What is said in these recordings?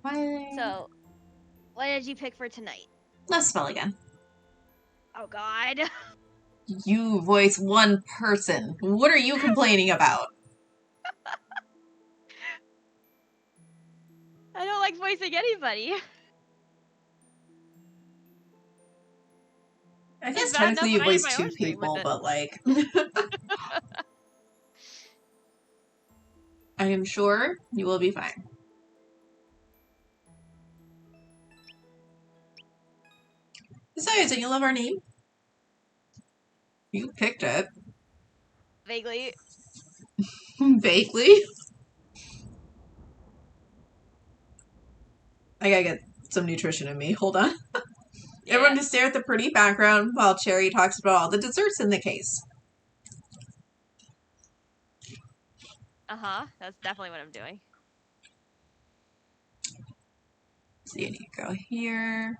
Why? So, what did you pick for tonight? Let's spell again. Oh God. You voice one person. What are you complaining about? I don't like voicing anybody. I guess It's bad enough technically you when I have voice my two own stream with people, it. but like... I am sure you will be fine. Besides, don't you love our name? You picked it. Vaguely. Vaguely. I gotta get some nutrition in me. Hold on. Yeah. Everyone just stare at the pretty background while Cherry talks about all the desserts in the case. That's definitely what I'm doing. So you need to go here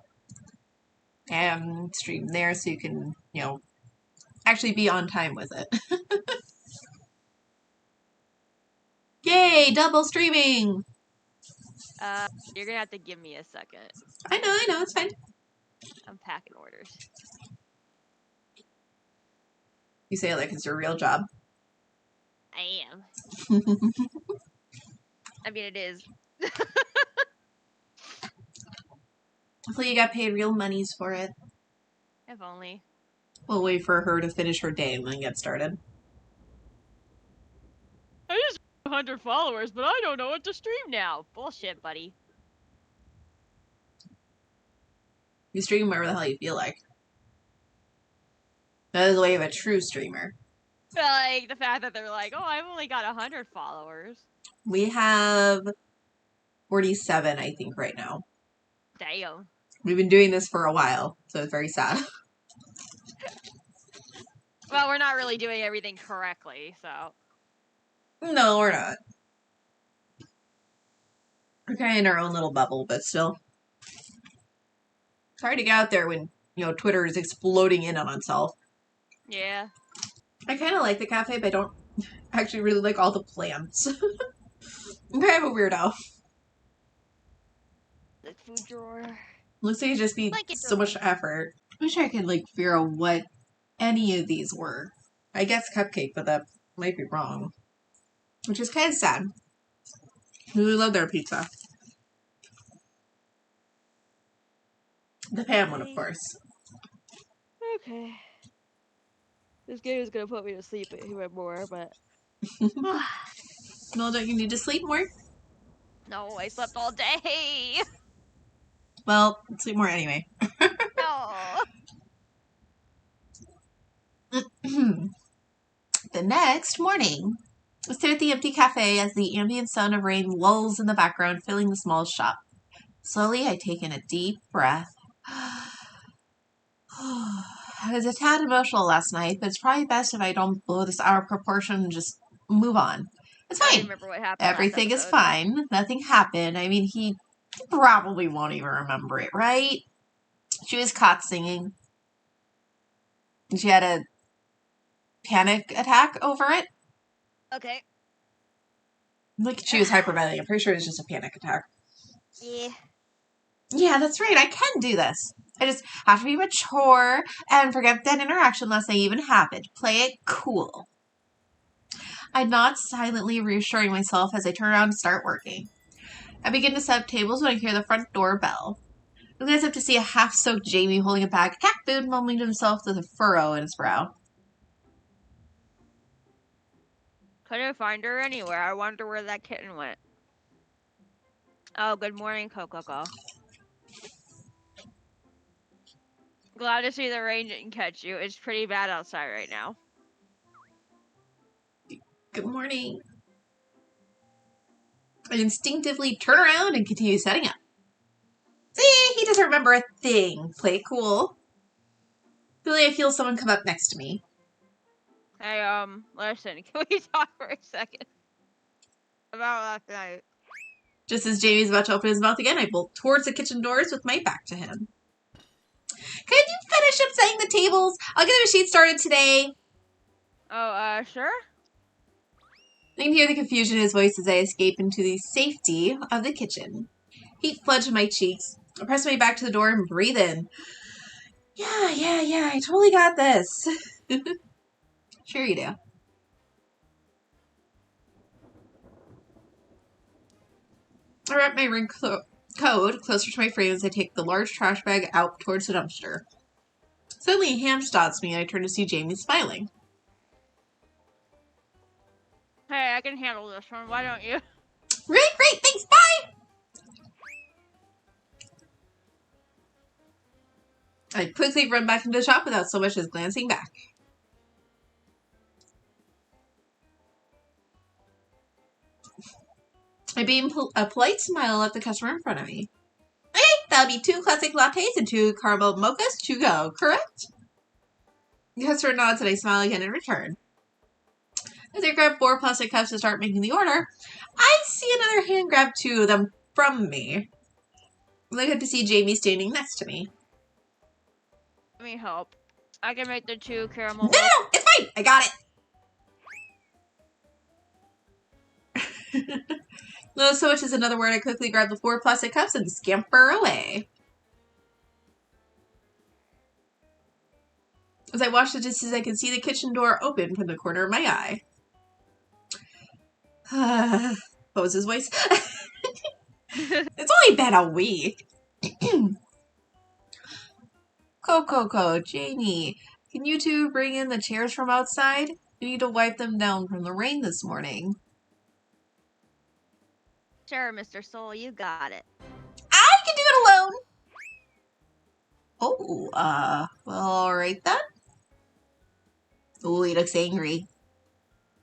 and stream there so you can, you know, actually be on time with it. Yay, double streaming! You're gonna have to give me a second. I know, it's fine. I'm packing orders. You say it like it's your real job. I am. I mean, it is. Hopefully you got paid real monies for it. If only. We'll wait for her to finish her day and then get started. I just 100 followers, but I don't know what to stream now. Bullshit, buddy. You stream wherever the hell you feel like. That is the way of a true streamer. Like, the fact that they're like, oh, I've only got 100 followers. We have 47, I think, right now. Damn. We've been doing this for a while, so it's very sad. Well, we're not really doing everything correctly, so. No, we're not. We're kind of in our own little bubble, but still. It's hard to get out there when, you know, Twitter is exploding in on itself. Yeah. I kind of like the cafe, but I don't actually really like all the plants. I'm kind of a weirdo. The food drawer. Looks like it'd just be so much effort. I wish I could, like, figure out what any of these were. I guess cupcake, but that might be wrong. Which is kind of sad. We love their pizza. The pan one, of course. Okay. This game is gonna put me to sleep even more, but... Well, don't you need to sleep more? No, I slept all day! Well, sleep more anyway. No! The next morning, we sit at the empty cafe as the ambient sound of rain lulls in the background, filling the small shop. Slowly, I take in a deep breath. I was a tad emotional last night, but it's probably best if I don't blow this out of proportion and just move on. It's fine. I remember what happened. Everything is fine. Nothing happened. I mean, he probably won't even remember it, right? She was caught singing. She had a panic attack over it. Okay. Like, she was hyperventilating. I'm pretty sure it was just a panic attack. Yeah. Yeah, that's right. I can do this. I just have to be mature and forget that interaction last night even happened. Play it cool. I nod silently, reassuring myself as I turn around to start working. I begin to set up tables when I hear the front door bell. I glance up to see a half-soaked Jamie holding a bag of cat food, mumbling to himself with a furrow in his brow. Couldn't find her anywhere. I wonder where that kitten went. Oh, good morning, Coco. Glad to see the rain didn't catch you. It's pretty bad outside right now. Good morning. I instinctively turn around and continue setting up. See, he doesn't remember a thing. Play it cool. Really, I feel someone come up next to me. Hey, listen, can we talk for a second? About last night. Just as Jamie's about to open his mouth again, I bolt towards the kitchen doors with my back to him. Could you finish up setting the tables? I'll get the machine started today. Oh, sure? I can hear the confusion in his voice as I escape into the safety of the kitchen. Heat flooded to my cheeks. I pressed my back to the door and breathe in. Yeah, I totally got this. Sure you do. I wrap my coat closer to my frame as I take the large trash bag out towards the dumpster. Suddenly, a hand stops me and I turn to see Jamie smiling. Hey, I can handle this one. Why don't you? Great, thanks, bye! I quickly run back into the shop without so much as glancing back. I beam a polite smile at the customer in front of me. Okay, that'll be 2 classic lattes and 2 caramel mochas to go, correct? The customer nods and I smile again in return. As I grab 4 plastic cups to start making the order, I see another hand grab 2 of them from me. I get to see Jamie standing next to me. Let me help. I can make the 2 caramel. No, it's fine. I got it. No, so much as another word, I quickly grab the 4 plastic cups and scamper away. As I wash the dishes, I can see the kitchen door open from the corner of my eye. What was his voice? It's only been a week. Coco, Jamie, can you 2 bring in the chairs from outside? We need to wipe them down from the rain this morning. Sure, Mr. Soul, you got it. I can do it alone. Oh, well, alright then. Oh, he looks angry.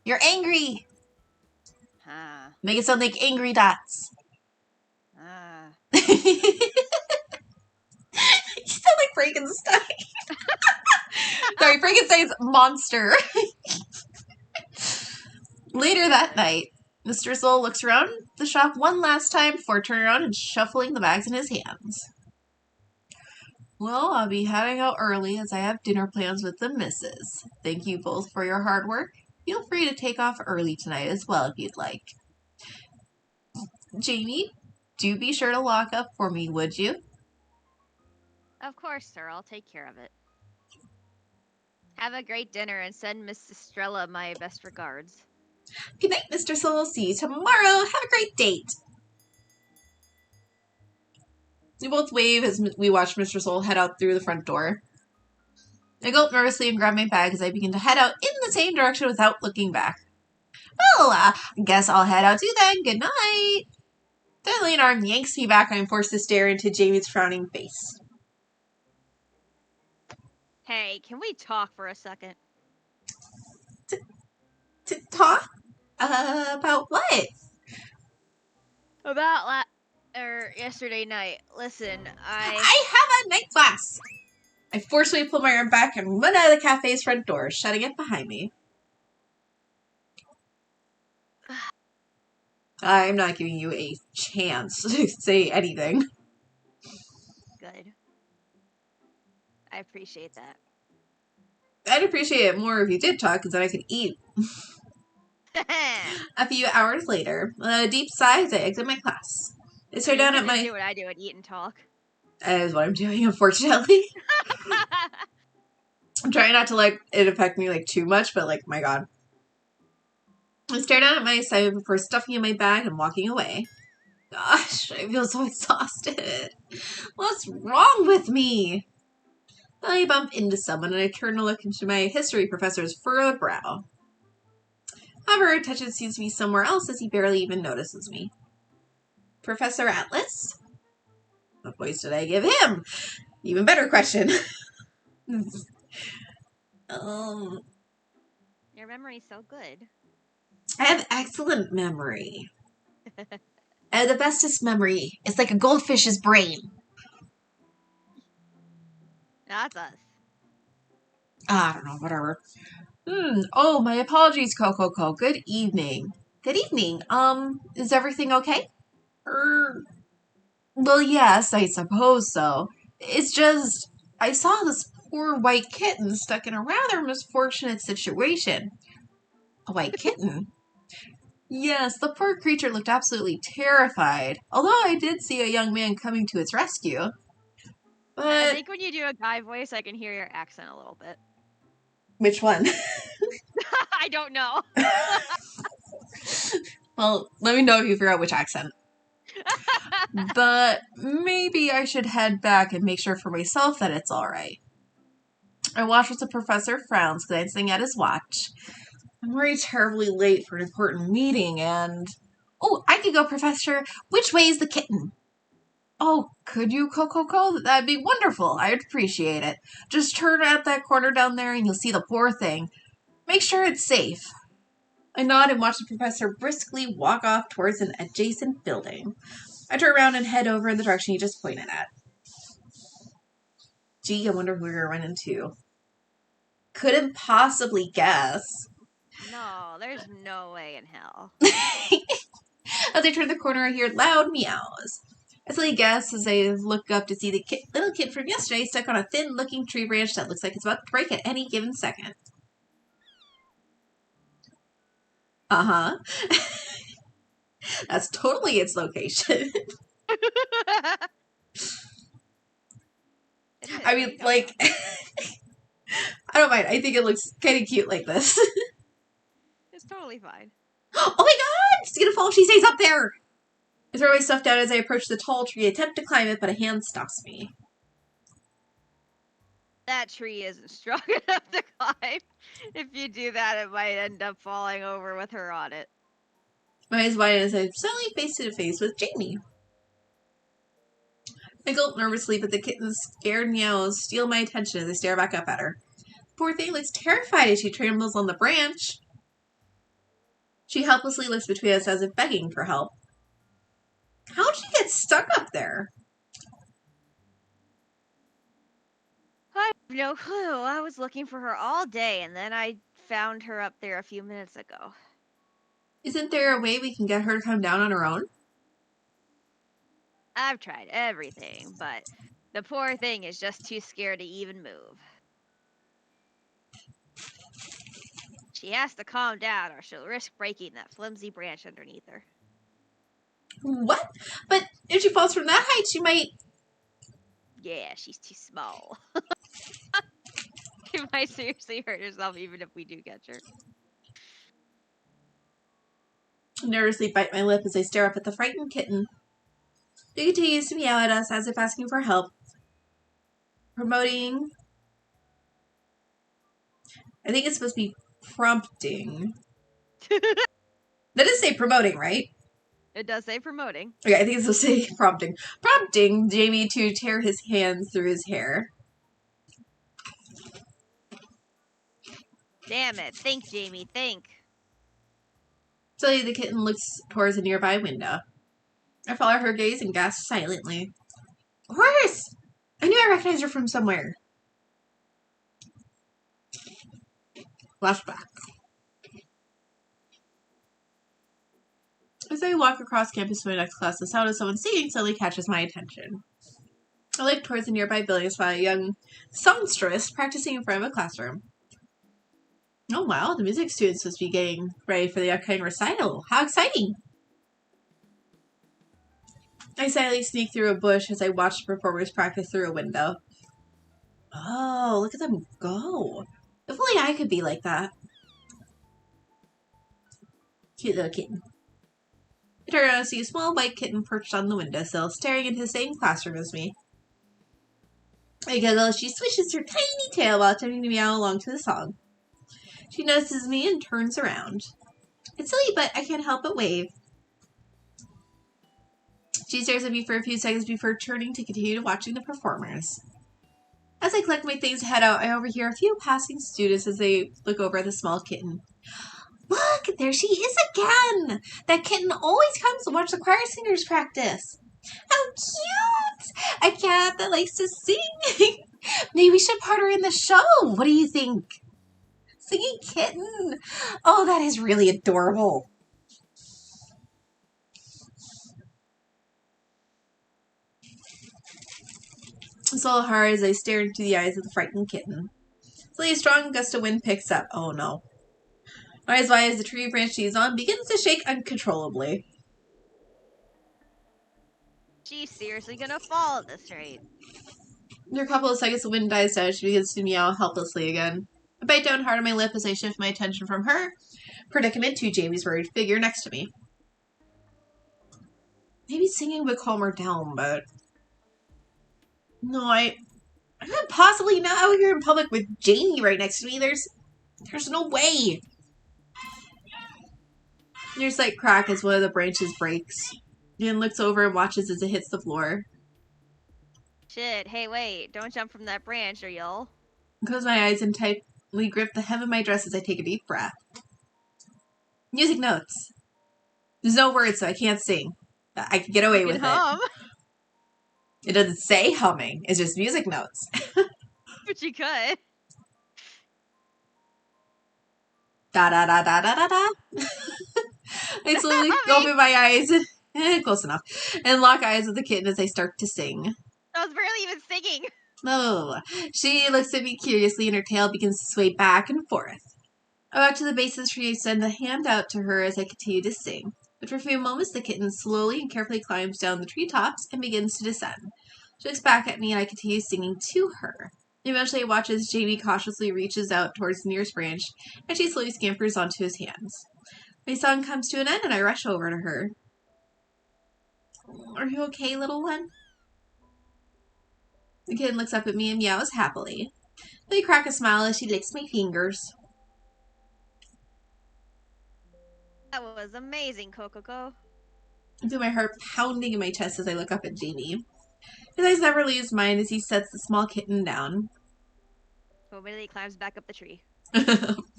You're angry. Huh. Make it sound like angry dots. You sound like Frankenstein. Sorry, Frankenstein's monster. Later that night, Mr. Soul looks around the shop one last time before turning around and shuffling the bags in his hands. Well, I'll be heading out early as I have dinner plans with the missus. Thank you both for your hard work. Feel free to take off early tonight as well if you'd like. Jamie, do be sure to lock up for me, would you? Of course, sir. I'll take care of it. Have a great dinner and send Miss Estrella my best regards. Good night, Mr. Soul. See you tomorrow. Have a great date. We both wave as we watch Mr. Soul head out through the front door. I gulp nervously and grab my bag as I begin to head out in the same direction without looking back. Well, guess I'll head out too then. Good night. Suddenly an arm yanks me back and I'm forced to stare into Jamie's frowning face. Hey, can we talk for a second? To talk? About what? About yesterday night. Listen, I have a night class. I forcefully pull my arm back and run out of the cafe's front door, shutting it behind me. I'm not giving you a chance to say anything. Good. I appreciate that. I'd appreciate it more if you did talk, because then I could eat. A few hours later, a deep sigh as I exit my class. I stare down at my... do what I do and eat and talk. That is what I'm doing, unfortunately. I'm trying not to let it affect me, too much, but, my god. I stare down at my side before stuffing in my bag and walking away. Gosh, I feel so exhausted. What's wrong with me? I bump into someone and I turn to look into my history professor's furrowed brow. However, attention seems to be somewhere else as he barely even notices me. Professor Atlas? What voice did I give him? Even better question. Your memory's so good. I have excellent memory. The bestest memory. It's like a goldfish's brain. That's us. I don't know, whatever. Oh, my apologies, Coco. Good evening. Good evening. Is everything okay? Well, yes, I suppose so. It's just, I saw this poor white kitten stuck in a rather misfortunate situation. A white kitten? Yes, the poor creature looked absolutely terrified, although I did see a young man coming to its rescue. I But think when you do a guy voice, I can hear your accent a little bit. which one? I don't know. Well, let me know if you figure out which accent. But maybe I should head back and make sure for myself that it's alright. I watch as the professor frowns, glancing at his watch. I'm already terribly late for an important meeting, and... Oh, I could go, Professor. Which way is the kitten? Oh, could you, Coco? That'd be wonderful. I'd appreciate it. Just turn at that corner down there and you'll see the poor thing. Make sure it's safe. I nod and watch the professor briskly walk off towards an adjacent building. I turn around and head over in the direction he just pointed at. Gee, I wonder who we're going to run into. Couldn't possibly guess. No, there's no way in hell. As I turn the corner, I hear loud meows. I slowly guess as I look up to see the little kid from yesterday stuck on a thin-looking tree branch that looks like it's about to break at any given second. Uh-huh. That's totally its location. I mean, like, I don't mind. I think it looks kind of cute like this. It's totally fine. Oh my god! She's gonna fall if she stays up there! I throw my stuff down as I approach the tall tree, attempt to climb it, but a hand stops me. That tree isn't strong enough to climb. If you do that, it might end up falling over with her on it. My eyes widen as I suddenly face to face with Jamie. I gulp nervously, but the kitten's scared meows steal my attention as I stare back up at her. Poor thing looks terrified as she trembles on the branch. She helplessly lifts between us as if begging for help. How'd she get stuck up there? I have no clue. I was looking for her all day, and then I found her up there a few minutes ago. Isn't there a way we can get her to come down on her own? I've tried everything, but the poor thing is just too scared to even move. She has to calm down or she'll risk breaking that flimsy branch underneath her. What? But if she falls from that height, she might... Yeah, she's too small. She might seriously hurt herself even if we do catch her. I nervously bite my lip as I stare up at the frightened kitten. It continues to meow at us as if asking for help. Promoting... I think it's supposed to be prompting. That does say promoting, right? It does say promoting. Okay, I think it's supposed to say prompting. Prompting Jamie to tear his hands through his hair. Damn it. Think, Jamie, think. Suddenly the kitten looks towards a nearby window. I follow her gaze and gasp silently. Horse! I knew I recognized her from somewhere. Flashback. As I walk across campus to my next class, the sound of someone singing suddenly catches my attention. I look towards the nearby building to find a young songstress practicing in front of a classroom. Oh wow, the music student's supposed to be getting ready for the upcoming recital. How exciting! I silently sneak through a bush as I watch the performers practice through a window. Oh, look at them go. If only I could be like that. Cute little kitten. I turn around and see a small white kitten perched on the windowsill, staring into the same classroom as me. I giggle as she swishes her tiny tail while attempting to meow along to the song. She notices me and turns around. It's silly, but I can't help but wave. She stares at me for a few seconds before turning to continue watching the performers. As I collect my things to head out, I overhear a few passing students as they look over at the small kitten. Look, there she is again! That kitten always comes to watch the choir singers practice. How cute! A cat that likes to sing. Maybe we should part her in the show. What do you think? Singing kitten. Oh, that is really adorable. I swallow hard as I stare into the eyes of the frightened kitten. Suddenly a strong gust of wind picks up. Oh no. Eyes wide as the tree branch she's on begins to shake uncontrollably. She's seriously gonna fall at this rate. After a couple of seconds, the wind dies down. She begins to meow helplessly again. I bite down hard on my lip as I shift my attention from her predicament to Jamie's worried figure next to me. Maybe singing would calm her down, but no, I'm not possibly not out here in public with Jamie right next to me. There's no way. There's a slight crack as one of the branches breaks. Ian looks over and watches as it hits the floor. Shit, hey wait, don't jump from that branch or you'll... I close my eyes and tightly grip the hem of my dress as I take a deep breath. Music notes. There's no words, so I can't sing. I can get away with hum. It doesn't say humming. It's just music notes. But you could. Da da da da da da da. I slowly open my eyes. Close enough. And lock eyes with the kitten as I start to sing. I was barely even singing. No. She looks at me curiously and her tail begins to sway back and forth. I walk to the base of the tree and send a hand out to her as I continue to sing. But for a few moments, the kitten slowly and carefully climbs down the treetops and begins to descend. She looks back at me and I continue singing to her. Eventually, I watch as Jamie cautiously reaches out towards the nearest branch and she slowly scampers onto his hands. My song comes to an end and I rush over to her. Are you okay, little one? The kitten looks up at me and meows happily. Then I crack a smile as she licks my fingers. That was amazing, Coco. I feel my heart pounding in my chest as I look up at Jamie. His eyes never leave his mind as he sets the small kitten down. So immediately climbs back up the tree.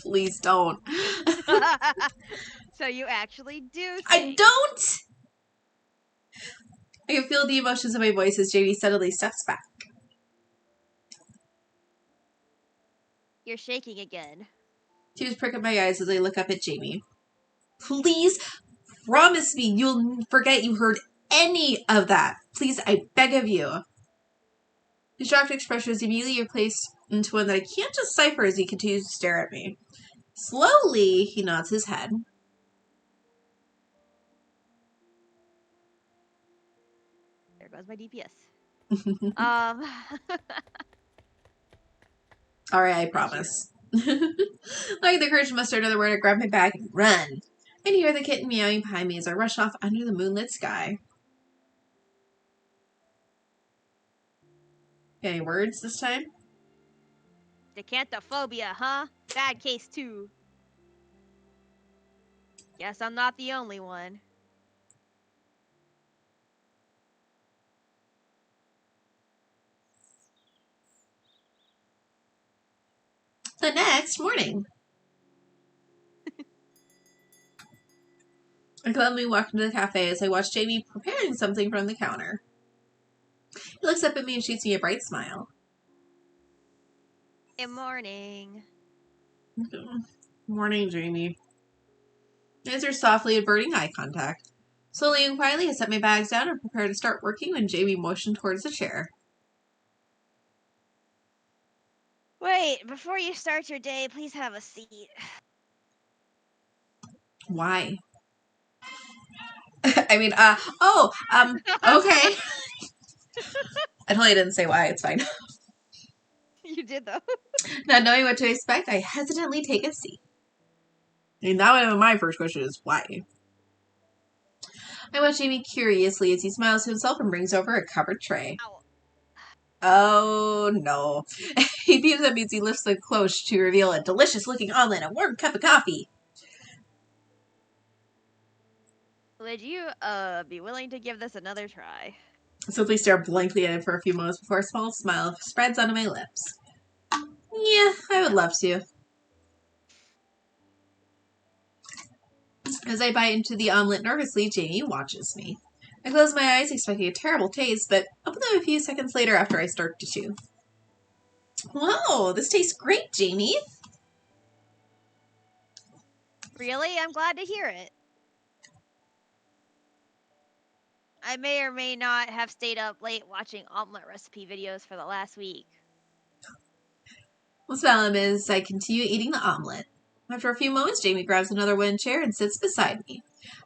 Please don't. So you actually do sing. I don't! I can feel the emotions in my voice as Jamie suddenly steps back. You're shaking again. Tears prick up my eyes as I look up at Jamie. Please promise me you'll forget you heard any of that. Please, I beg of you. His shocked expression is immediately replaced into one that I can't decipher as he continues to stare at me. Slowly, he nods his head. There goes my DPS. Alright, I promise. Like the courage to muster another word, I grab my bag and run. I hear the kitten meowing behind me as I rush off under the moonlit sky. Any words this time? Decantophobia, huh? Bad case too. Guess I'm not the only one. The next morning. I calmly walk into the cafe as I watch Jamie preparing something from the counter. He looks up at me and shoots me a bright smile. Good morning. Morning, Jamie. I answer softly, averting eye contact. Slowly and quietly, I set my bags down and prepare to start working when Jamie motioned towards the chair. Wait, before you start your day, please have a seat. Why? I mean, okay. I totally didn't say why, it's fine. You did, though. Not knowing what to expect, I hesitantly take a seat. I mean, that was my first question is why? I watch Jamie curiously as he smiles to himself and brings over a covered tray. Ow. Oh, no. He beams at me as he lifts the cloche to reveal a delicious-looking omelet and a warm cup of coffee. Would you, be willing to give this another try? I simply stare blankly at him for a few moments before a small smile spreads onto my lips. Yeah, I would love to. As I bite into the omelet nervously, Jamie watches me. I close my eyes, expecting a terrible taste, but open them a few seconds later after I start to chew. Whoa, this tastes great, Jamie. Really? I'm glad to hear it. I may or may not have stayed up late watching omelet recipe videos for the last week. I'll smell him as I continue eating the omelet. After a few moments, Jamie grabs another wooden chair and sits beside me.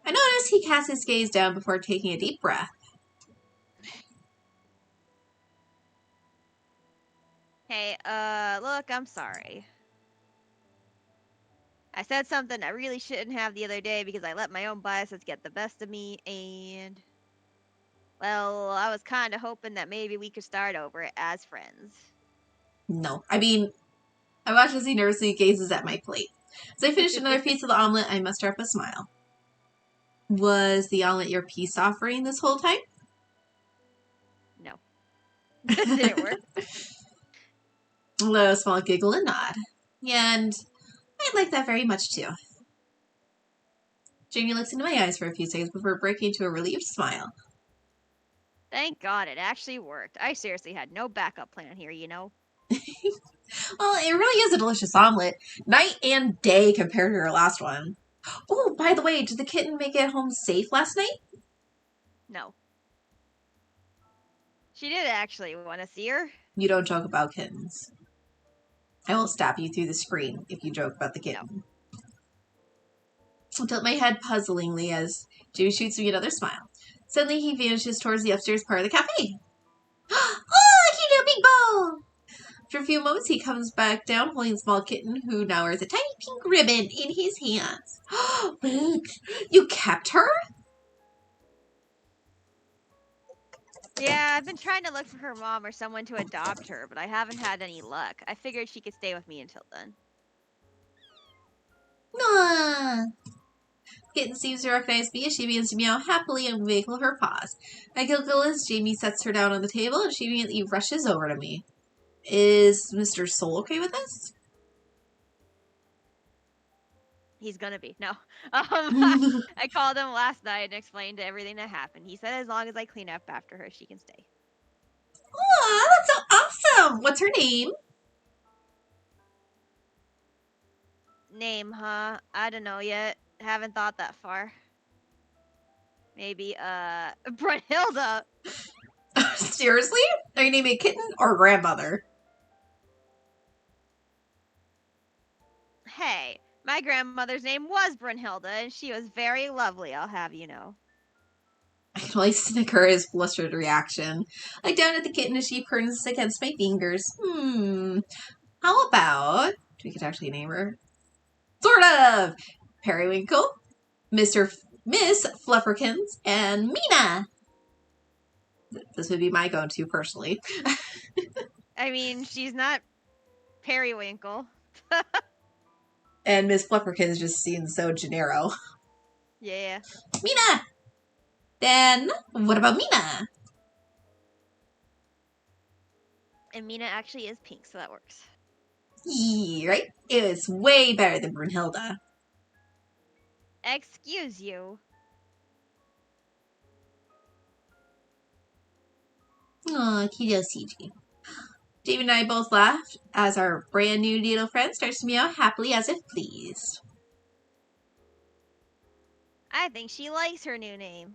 I notice he casts his gaze down before taking a deep breath. Hey, look, I'm sorry. I said something I really shouldn't have the other day because I let my own biases get the best of me, and... Well, I was kind of hoping that maybe we could start over as friends. No. I watch as he nervously gazes at my plate. As I finish another piece of the omelet, I muster up a smile. Was the omelet your peace offering this whole time? No. Did it work? A small giggle and nod. And I'd like that very much too. Jamie looks into my eyes for a few seconds before breaking into a relieved smile. Thank God it actually worked. I seriously had no backup plan here, you know? Well, it really is a delicious omelet. Night and day compared to your last one. Oh, by the way, did the kitten make it home safe last night? No. She did actually want to see her. You don't joke about kittens. I will stab you through the screen if you joke about the kitten. No. I tilt my head puzzlingly as Jamie shoots me another smile. Suddenly, he vanishes towards the upstairs part of the cafe. Oh, cute little big ball! After a few moments, he comes back down holding the small kitten who now wears a tiny pink ribbon in his hands. Wait, you kept her? Yeah, I've been trying to look for her mom or someone to adopt her, but I haven't had any luck. I figured she could stay with me until then. Aww. Kitten seems to recognize me as she begins to meow happily and wiggle her paws. I giggle as Jamie sets her down on the table and she immediately rushes over to me. Is Mr. Soul okay with this? He's gonna be. No. I called him last night and explained everything that happened. He said as long as I clean up after her, she can stay. Aw, that's so awesome! What's her name? Name, huh? I don't know yet. Haven't thought that far. Maybe, Brunhilde. Seriously? Are you naming a kitten or grandmother? Hey, my grandmother's name was Brunhilde, and she was very lovely, I'll have you know. I can only snicker his flustered reaction. I look down at the kitten as she purrs against my fingers. How about... Do we could actually name her? Sort of! Periwinkle, Miss Flufferkins, and Mina! This would be my go-to, personally. I mean, she's not Periwinkle. And Miss Flufferkins just seems so gennaro. Yeah. Mina! Then, what about Mina? And Mina actually is pink, so that works. Yeah, right? It was way better than Brunhilde. Excuse you. Aw, kiddo CG. Jamie and I both laughed as our brand new little friend starts to meow happily as if pleased. I think she likes her new name.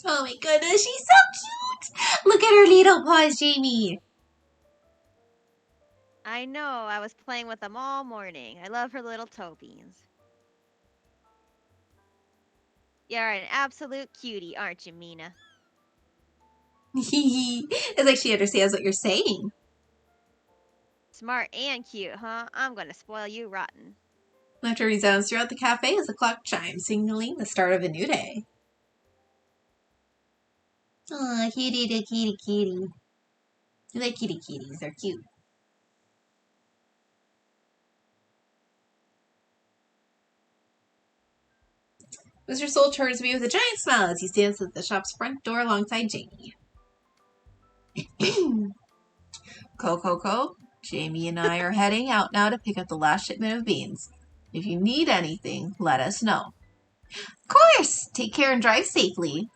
Oh my goodness, she's so cute! Look at her little paws, Jamie! I know, I was playing with them all morning. I love her little toe beans. You're an absolute cutie, aren't you, Mina? It's like she understands what you're saying. Smart and cute, huh? I'm gonna spoil you rotten. Laughter resounds throughout the cafe as the clock chimes, signaling the start of a new day. Aw, kitty, the kitty, kitty. I like kitty kitties, they're cute. Mr. Soul turns to me with a giant smile as he stands at the shop's front door alongside Jamie. Coco, Jamie and I are heading out now to pick up the last shipment of beans. If you need anything, let us know. Of course! Take care and drive safely.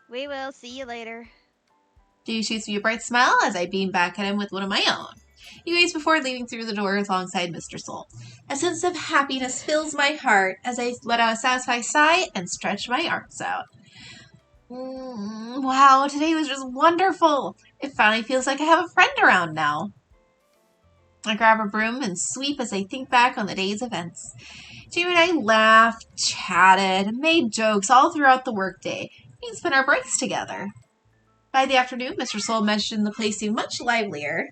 We will see you later. Jamie shoots me a bright smile as I beam back at him with one of my own. He waits before leaving through the door alongside Mr. Soul. A sense of happiness fills my heart as I let out a satisfied sigh and stretch my arms out. Wow, today was just wonderful. It finally feels like I have a friend around now. I grab a broom and sweep as I think back on the day's events. Jamie and I laughed, chatted, made jokes all throughout the workday. We spent our breaks together. By the afternoon, Mr. Soul mentioned the place seemed much livelier.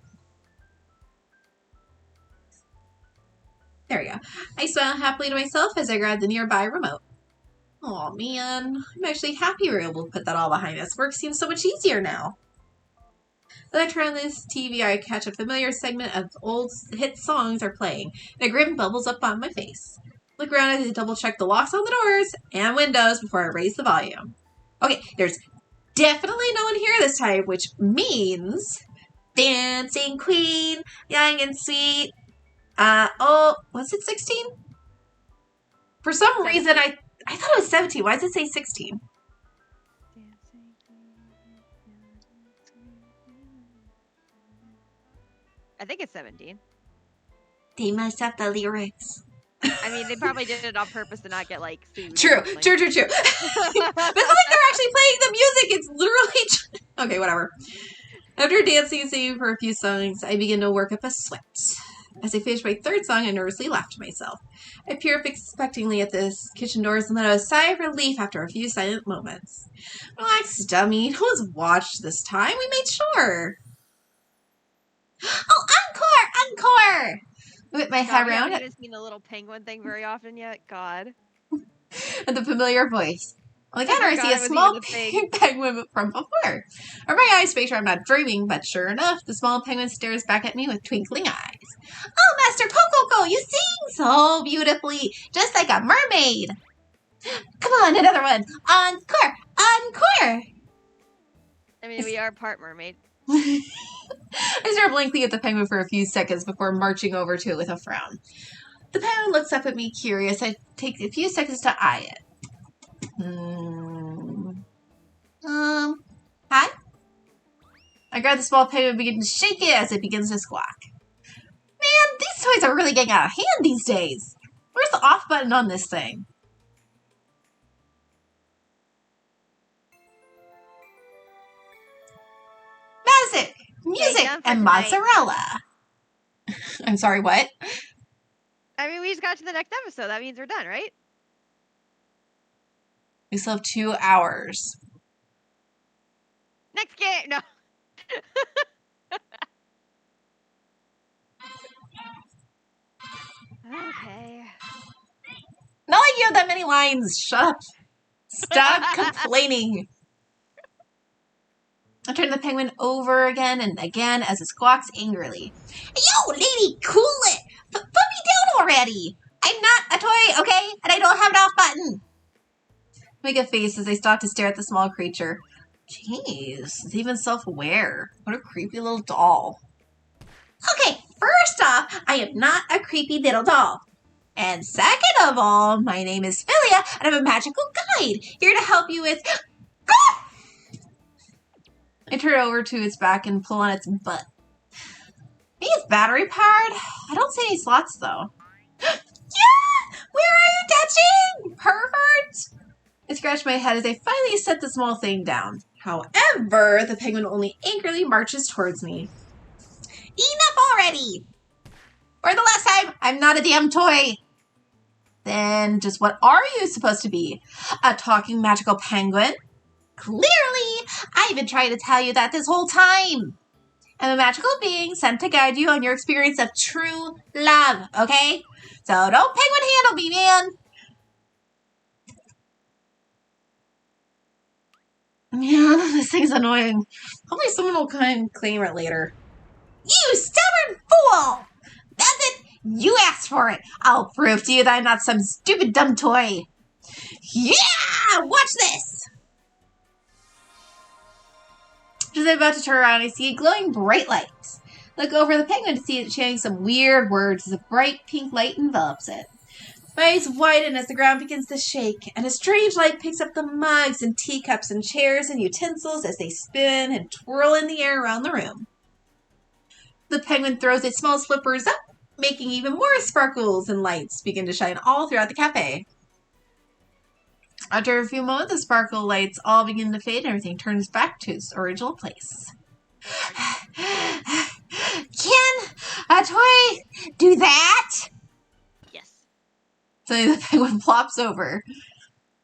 There we go. I smiled happily to myself as I grabbed the nearby remote. Oh man, I'm actually happy we were able to put that all behind us. Work seems so much easier now. As I turn on this TV, I catch a familiar segment of old hit songs are playing, and a grin bubbles up on my face. Look around as I double check the locks on the doors and windows before I raise the volume. Okay, there's definitely no one here this time, which means Dancing Queen, young and sweet. Was it 16? For some reason, I thought it was 17. Why does it say 16? I think it's 17. They messed up the lyrics. I mean, they probably did it on purpose to not get, like, sued. True. But it's not like they're actually playing the music. It's literally... Okay, whatever. After dancing and singing for a few songs, I begin to work up a sweat. As I finish my third song, I nervously laugh to myself. I peer up expectantly at the kitchen doors and let out a sigh of relief after a few silent moments. Relax, dummy. No one's watched this time. We made sure. Oh, encore! I whip my head around. I haven't seen the little penguin thing very often yet. God. And the familiar voice. Like I see a small pink penguin from before. Or my eyes make sure I'm not dreaming, but sure enough, the small penguin stares back at me with twinkling eyes. Oh, Master Coco, you sing so beautifully, just like a mermaid. Come on, another one. Encore! I mean, we are part mermaid. I stare blankly at the penguin for a few seconds before marching over to it with a frown. The penguin looks up at me curious. I take a few seconds to eye it. Hi? I grab the small penguin and begin to shake it as it begins to squawk. Man, these toys are really getting out of hand these days. Where's the off button on this thing? Music and mozzarella. I'm sorry, what? I mean, we just got to the next episode. That means we're done, right? We still have 2 hours. Next game! No. Okay. Not like you have that many lines. Shut up. Stop complaining. I turn the penguin over again and again as it squawks angrily. Yo, lady, cool it! Put me down already! I'm not a toy, okay? And I don't have an off button. Make a face as I stop to stare at the small creature. Jeez, it's even self-aware. What a creepy little doll. Okay, first off, I am not a creepy little doll. And second of all, my name is Philia, and I'm a magical guide, here to help you with... I turn over to its back and pull on its butt. Maybe it's battery powered? I don't see any slots, though. Yeah! Where are you touching? Pervert! I scratch my head as I finally set the small thing down. However, the penguin only angrily marches towards me. Enough already! For the last time, I'm not a damn toy! Then just what are you supposed to be? A talking magical penguin? Clearly, I've been trying to tell you that this whole time. I'm a magical being sent to guide you on your experience of true love, okay? So don't penguin handle me, man. Man, this thing's annoying. Hopefully someone will come and claim it later. You stubborn fool! That's it! You asked for it! I'll prove to you that I'm not some stupid dumb toy. Yeah! Watch this! As I'm about to turn around, I see a glowing bright light. Look over the penguin to see it chanting some weird words as a bright pink light envelops it. My eyes widen as the ground begins to shake, and a strange light picks up the mugs and teacups and chairs and utensils as they spin and twirl in the air around the room. The penguin throws its small flippers up, making even more sparkles and lights begin to shine all throughout the cafe. After a few moments, the sparkle lights all begin to fade and everything turns back to its original place. Ken, A toy do that? Yes. Suddenly the penguin flops over.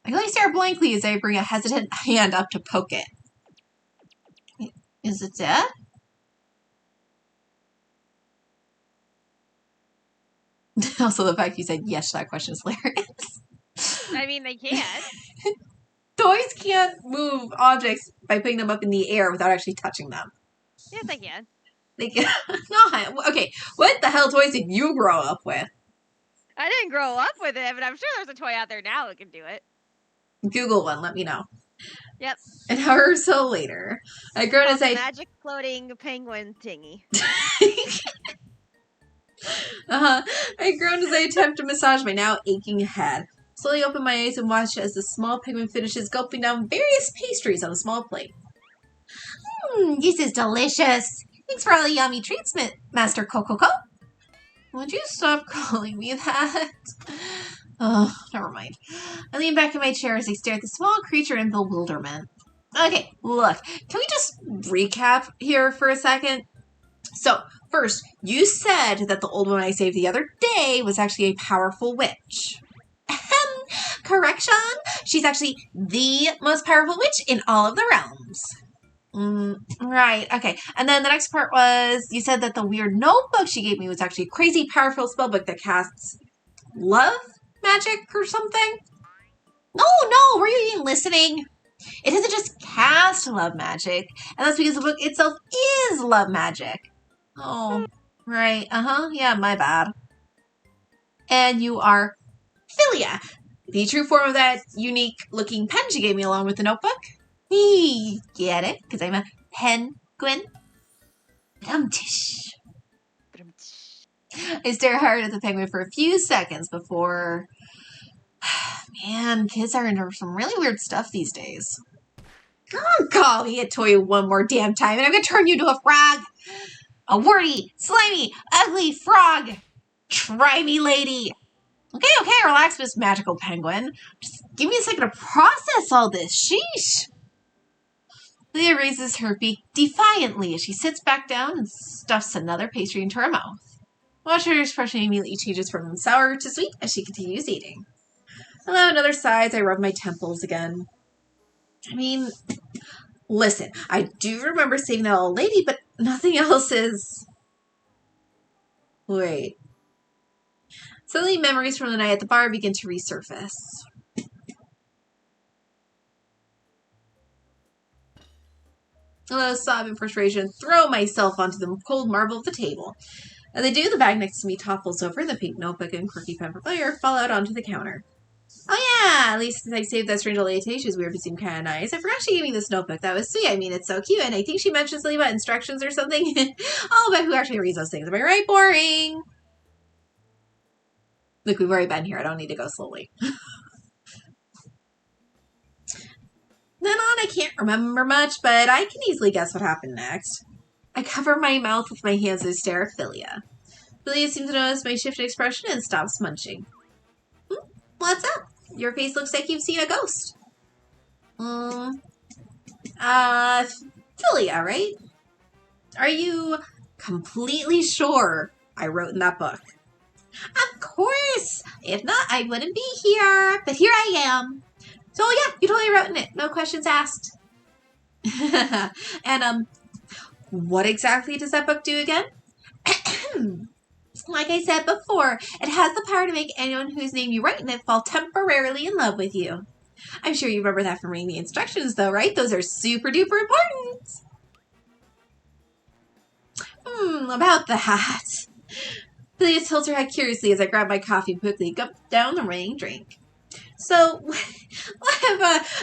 I can only stare blankly as I bring a hesitant hand up to poke it. Is it dead? Also, the fact you said yes to that question is hilarious. I mean, they can. Toys can't move objects by putting them up in the air without actually touching them. Yes, they can. They can not. Okay, what the hell toys did you grow up with? I didn't grow up with it, but I'm sure there's a toy out there now that can do it. Google one, let me know. Yep. An hour or so later, I grown Called as the I magic floating penguin thingy. I groan as I attempt to massage my now aching head. Slowly open my eyes and watch as the small penguin finishes gulping down various pastries on a small plate. This is delicious. Thanks for all the yummy treats, Master Coco. Would you stop calling me that? Oh, never mind. I lean back in my chair as I stare at the small creature in bewilderment. Okay, look, can we just recap here for a second? So, first, you said that the old woman I saved the other day was actually a powerful witch. Correction, she's actually the most powerful witch in all of the realms. Right, okay. And then the next part was, you said that the weird notebook she gave me was actually a crazy powerful spellbook that casts love magic or something? No, were you even listening? It doesn't just cast love magic, and that's because the book itself is love magic. Oh, right, yeah, my bad. And you are Philia, the true form of that unique-looking pen she gave me along with the notebook. Get it? Because I'm a penguin. Dumtish. I stare hard at the penguin for a few seconds before... Man, kids are into some really weird stuff these days. Oh, call me a toy one more damn time and I'm gonna turn you into a frog! A wordy, slimy, ugly frog! Try me, lady! Okay, relax, Miss Magical Penguin. Just give me a second to process all this. Sheesh! Leah raises her beak defiantly as she sits back down and stuffs another pastry into her mouth. Watch her expression immediately changes from sour to sweet as she continues eating. I allow another sigh as I rub my temples again. I mean, listen, I do remember saving that old lady, but nothing else is... Wait. Suddenly, memories from the night at the bar begin to resurface. A sob in frustration, throw myself onto the cold marble of the table. As I do, the bag next to me topples over, the pink notebook and quirky pen for player fall out onto the counter. Oh yeah, at least since I saved that strange old lady, she was weird but seemed kind of nice. I forgot she gave me this notebook. That was sweet. I mean, it's so cute, and I think she mentioned something about instructions or something. Oh, but who actually reads those things? Am I right? Boring! Look, we've already been here. I don't need to go slowly. Then on, I can't remember much, but I can easily guess what happened next. I cover my mouth with my hands and stare at Philia. Philia seems to notice my shifted expression and stops munching. What's up? Your face looks like you've seen a ghost. Philia, right? Are you completely sure I wrote in that book? Of course! If not, I wouldn't be here. But here I am. So yeah, you totally wrote in it. No questions asked. And, what exactly does that book do again? Like I said before, it has the power to make anyone whose name you write in it fall temporarily in love with you. I'm sure you remember that from reading the instructions, though, right? Those are super duper important. About that. Philia tilts her head curiously as I grab my coffee and quickly gulp down the raining drink. So,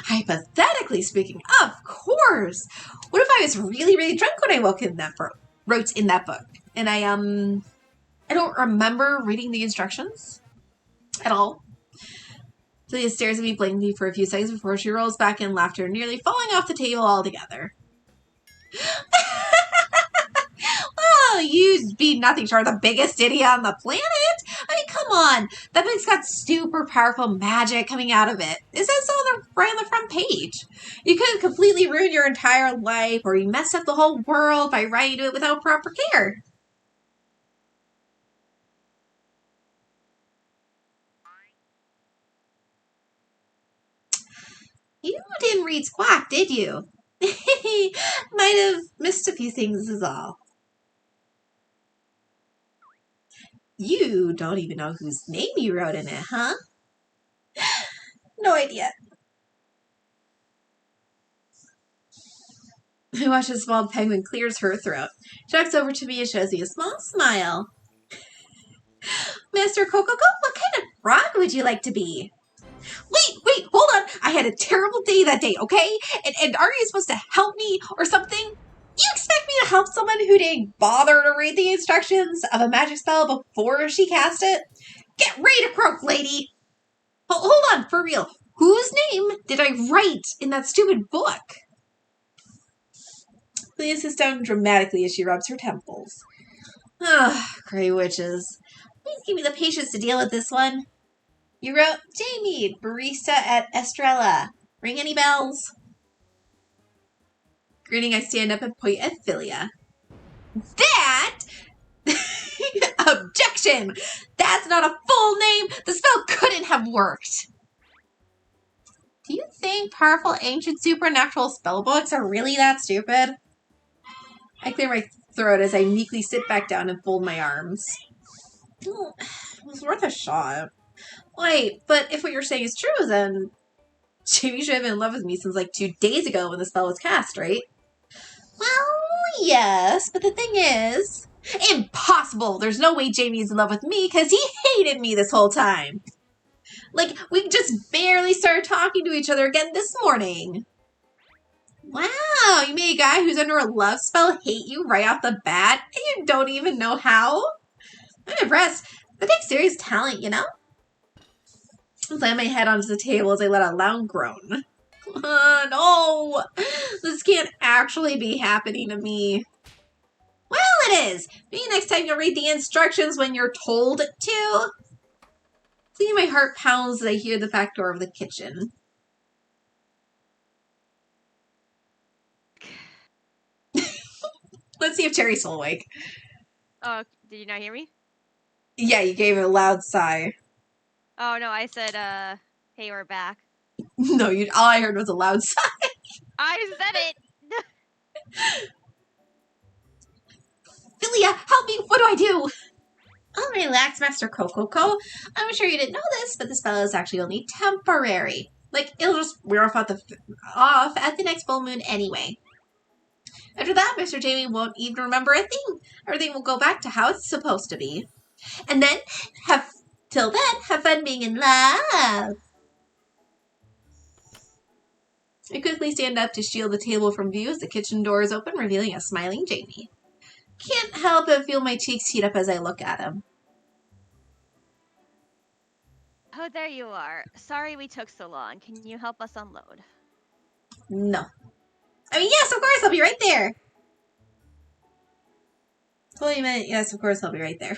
hypothetically speaking, of course. What if I was really, really drunk when I wrote in that book? And I don't remember reading the instructions at all. Celia stares at me blankly for a few seconds before she rolls back in laughter, nearly falling off the table altogether. Well, you'd be nothing short of the biggest idiot on the planet. I mean, come on. That book's got super powerful magic coming out of it. It says so right on the front page. You could have completely ruined your entire life, or you messed up the whole world by writing it without proper care. You didn't read Squawk, did you? Might have missed a few things is all. You don't even know whose name you wrote in it, huh? No idea. I watch as small penguin clears her throat. She walks over to me and shows me a small smile. Master Cococo, what kind of frog would you like to be? Wait, hold on. I had a terrible day that day, okay? And aren't you supposed to help me or something? You expect me to help someone who didn't bother to read the instructions of a magic spell before she cast it? Get ready to croak, lady! Hold on, for real. Whose name did I write in that stupid book? Leah sits down dramatically as she rubs her temples. Gray witches. Please give me the patience to deal with this one. You wrote Jamie, barista at Estrella. Ring any bells? Grinning, I stand up and point at Philia. That? Objection! That's not a full name! The spell couldn't have worked! Do you think powerful ancient supernatural spellbooks are really that stupid? I clear my throat as I meekly sit back down and fold my arms. It was worth a shot. Wait, but if what you're saying is true, then Jamie should have been in love with me since like 2 days ago when the spell was cast, right? Well, yes, but the thing is... Impossible! There's no way Jamie's in love with me because he hated me this whole time. Like, we just barely started talking to each other again this morning. Wow, you made a guy who's under a love spell hate you right off the bat, and you don't even know how? I'm impressed. That takes serious talent, you know? I slam my head onto the table as I let out a loud groan. No! This can't actually be happening to me. Well, it is! Maybe next time you'll read the instructions when you're told to. Seeing my heart pounds as I hear the back door of the kitchen. Let's see if Cherry's still awake. Oh, did you not hear me? Yeah, you gave a loud sigh. Oh, no, I said, hey, we're back. No, all I heard was a loud sigh. I said it! Philia, help me! What do I do? Oh, relax, Master Cococo. I'm sure you didn't know this, but the spell is actually only temporary. Like, it'll just wear off at the next full moon anyway. After that, Mr. Jamie won't even remember a thing. Everything will go back to how it's supposed to be. And then, have fun being in love. I quickly stand up to shield the table from view as the kitchen door is open, revealing a smiling Jamie. Can't help but feel my cheeks heat up as I look at him. Oh, there you are. Sorry we took so long. Can you help us unload? No. I mean, yes, of course, I'll be right there. Totally meant, yes, of course, I'll be right there.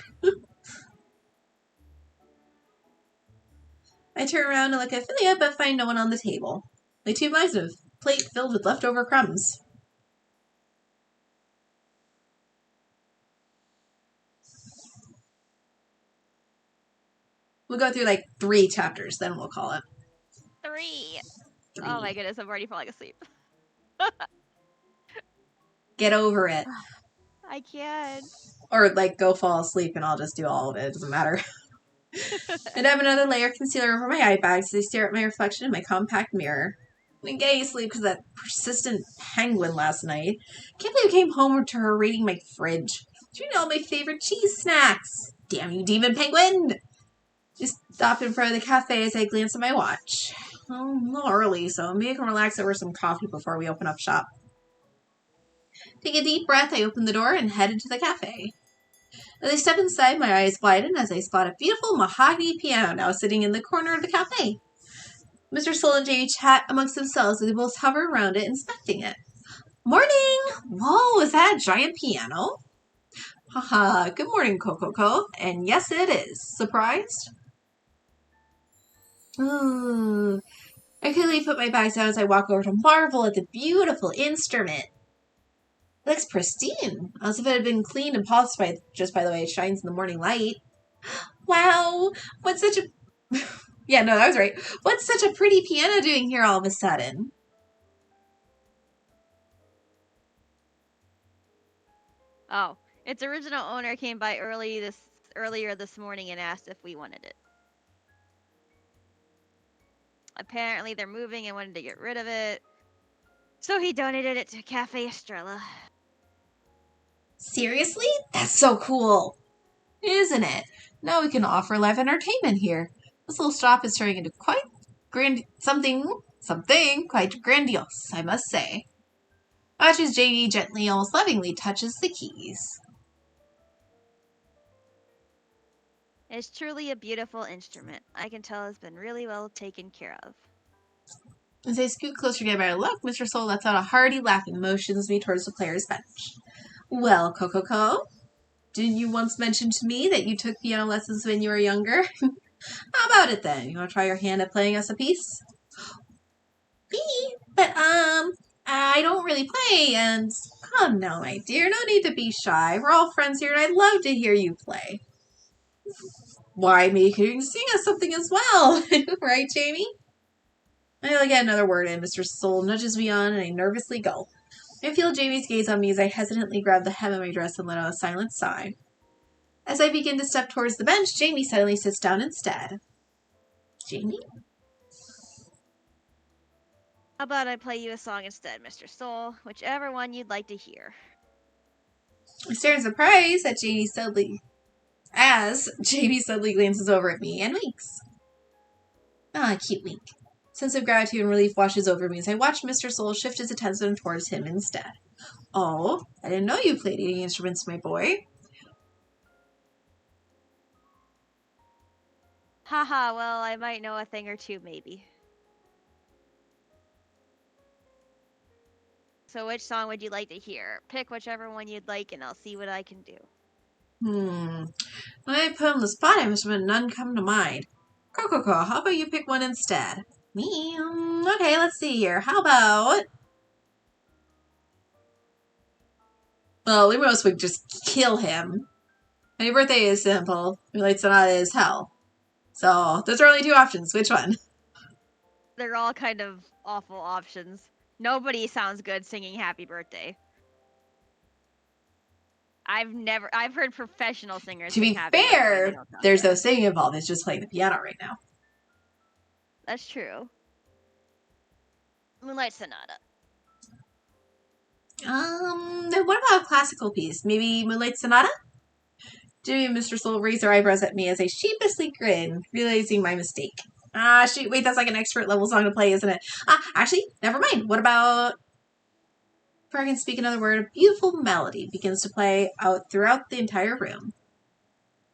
I turn around and look at Philia, but find no one on the table. My 2 mugs of plate filled with leftover crumbs. We'll go through like 3 chapters, then we'll call it. 3! Oh my goodness, I'm already falling asleep. Get over it. I can't. Or like go fall asleep and I'll just do all of it. It doesn't matter. And I have another layer of concealer over my eye bags as I stare at my reflection in my compact mirror. I've been getting asleep because of that persistent penguin last night. Can't believe I came home to her raiding my fridge. She ate all my favorite cheese snacks. Damn you, demon penguin! Just stop in front of the cafe as I glance at my watch. Well, a little early, so maybe I can relax over some coffee before we open up shop. Take a deep breath, I open the door and head into the cafe. As I step inside, my eyes widen as I spot a beautiful mahogany piano now sitting in the corner of the cafe. Mr. Soul and Jamie chat amongst themselves as they both hover around it, inspecting it. Morning! Whoa, is that a giant piano? Haha, good morning, Cococo. And yes, it is. Surprised? Ooh. I quickly put my bags down as I walk over to marvel at the beautiful instrument. It looks pristine, as if it had been cleaned and polished just by the way it shines in the morning light. Wow, what's such a Yeah, no, that was right. What's such a pretty piano doing here all of a sudden? Oh, its original owner came by earlier this morning and asked if we wanted it. Apparently, they're moving and wanted to get rid of it, so he donated it to Cafe Estrella. Seriously? That's so cool. Isn't it? Now we can offer live entertainment here. This little shop is turning into quite something quite grandiose, I must say. Watches JD gently, almost lovingly touches the keys. It's truly a beautiful instrument. I can tell it's been really well taken care of. As they scoot closer to get a better look, Mr. Soul lets out a hearty laugh and motions me towards the player's bench. Well, Coco, didn't you once mention to me that you took piano lessons when you were younger? How about it then? You want to try your hand at playing us a piece? Me? But, I don't really play, and come now, my dear, no need to be shy. We're all friends here, and I'd love to hear you play. Why, maybe you can sing us something as well, right, Jamie? I get another word in. Mr. Soul nudges me on, and I nervously gulp. I feel Jamie's gaze on me as I hesitantly grab the hem of my dress and let out a silent sigh. As I begin to step towards the bench, Jamie suddenly sits down instead. Jamie? How about I play you a song instead, Mr. Soul? Whichever one you'd like to hear. I stare in surprise at Jamie suddenly glances over at me and winks. Ah, cute wink. Sense of gratitude and relief washes over me as I watch Mr. Soul shift his attention towards him instead. Oh, I didn't know you played any instruments, my boy. Haha, well, I might know a thing or two, maybe. So which song would you like to hear? Pick whichever one you'd like and I'll see what I can do. When I put on the spot, I must have none come to mind. Coco, how about you pick one instead? Me? Okay, let's see here. How about... Well, Lumos would just kill him. My birthday is simple. Moonlight Sonata is hell. So, those are only two options. Which one? They're all kind of awful options. Nobody sounds good singing Happy Birthday. I've heard professional singers To sing be Happy Birthday. fair, there's no singing involved. It's just playing the piano right now. That's true. Moonlight Sonata. Then what about a classical piece? Maybe Moonlight Sonata? Jimmy and Mr. Soul raise their eyebrows at me as I sheepishly grin, realizing my mistake. Ah, shoot, wait, that's like an expert level song to play, isn't it? Actually, never mind. What about... Before I can speak another word, a beautiful melody begins to play out throughout the entire room.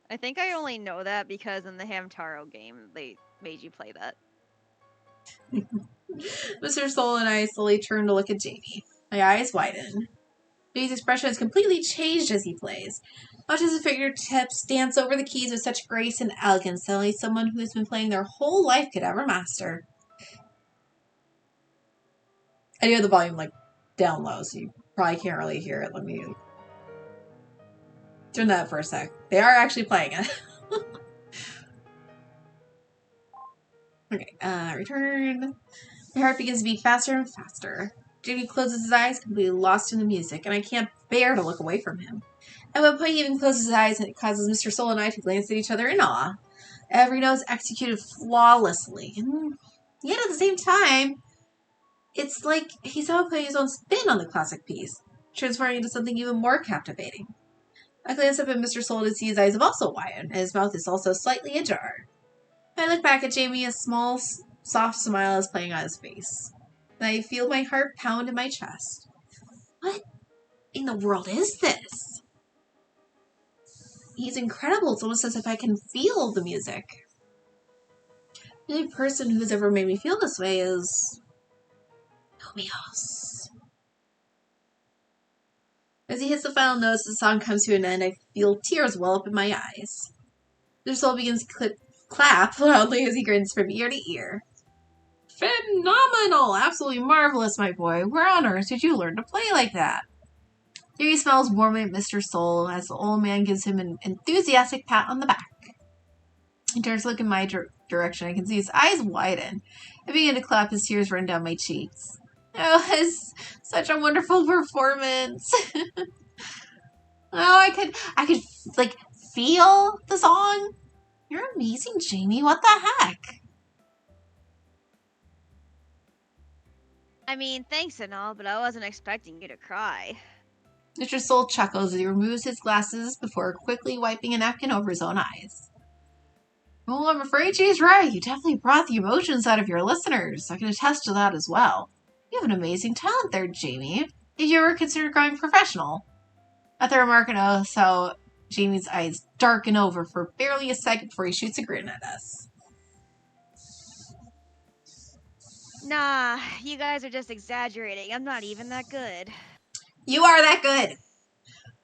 I think I only know that because in the Hamtaro game, they made you play that. Mr. Soul and I slowly turn to look at Jamie. My eyes widen. Jamie's expression has completely changed as he plays. Watches his fingertips dance over the keys with such grace and elegance that only someone who has been playing their whole life could ever master. I do have the volume down low, so you probably can't really hear it. Let me turn that up for a sec. They are actually playing it. Okay, return. My heart begins to beat faster and faster. Jamie closes his eyes, completely lost in the music, and I can't bear to look away from him. At one point, he even closes his eyes, and it causes Mr. Soul and I to glance at each other in awe. Every note is executed flawlessly, and yet at the same time, it's like he's out putting his own spin on the classic piece, transforming into something even more captivating. I glance up at Mr. Soul to see his eyes have also widened, and his mouth is also slightly ajar. I look back at Jamie, a small, soft smile is playing on his face. And I feel my heart pound in my chest. What in the world is this? He's incredible. It's almost as if I can feel the music. The only person who's ever made me feel this way is... Nomios. As he hits the final notes, the song comes to an end. I feel tears well up in my eyes. Their soul begins to clap loudly as he grins from ear to ear. Phenomenal! Absolutely marvelous, my boy. Where on earth did you learn to play like that? Here he smiles warmly at Mr. Soul as the old man gives him an enthusiastic pat on the back. He turns to look in my direction, I can see his eyes widen. I begin to clap as tears run down my cheeks. Oh, it was such a wonderful performance. Oh, I could like feel the song. You're amazing, Jamie. What the heck? I mean, thanks and all, but I wasn't expecting you to cry. Mr. Soul chuckles as he removes his glasses before quickly wiping a napkin over his own eyes. Well, I'm afraid she's right. You definitely brought the emotions out of your listeners. I can attest to that as well. You have an amazing talent there, Jamie. If you ever considered going professional. At the remark, so Jamie's eyes darken over for barely a second before he shoots a grin at us. Nah, you guys are just exaggerating. I'm not even that good. You are that good.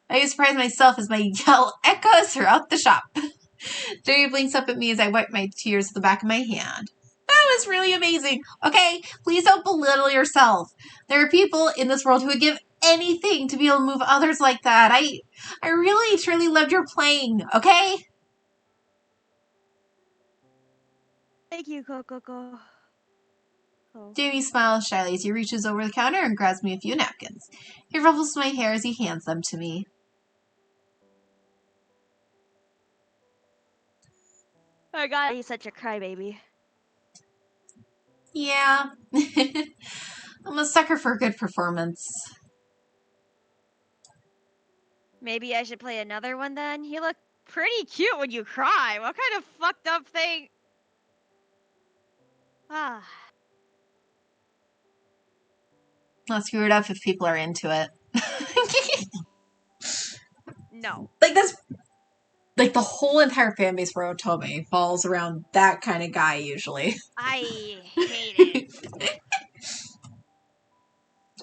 I surprise myself as my yell echoes throughout the shop. Jamie blinks up at me as I wipe my tears with the back of my hand. That was really amazing. Okay, please don't belittle yourself. There are people in this world who would give anything to be able to move others like that. I really, truly loved your playing, okay? Thank you, Coco. Jamie smiles shyly as he reaches over the counter and grabs me a few napkins. He ruffles my hair as he hands them to me. Oh God, he's such a crybaby. Yeah. I'm a sucker for a good performance. Maybe I should play another one then? You look pretty cute when you cry. What kind of fucked up thing? Ah. I'll screw it up if people are into it. No. Like that's like the whole entire fan base for Otome falls around that kind of guy usually. I hate it.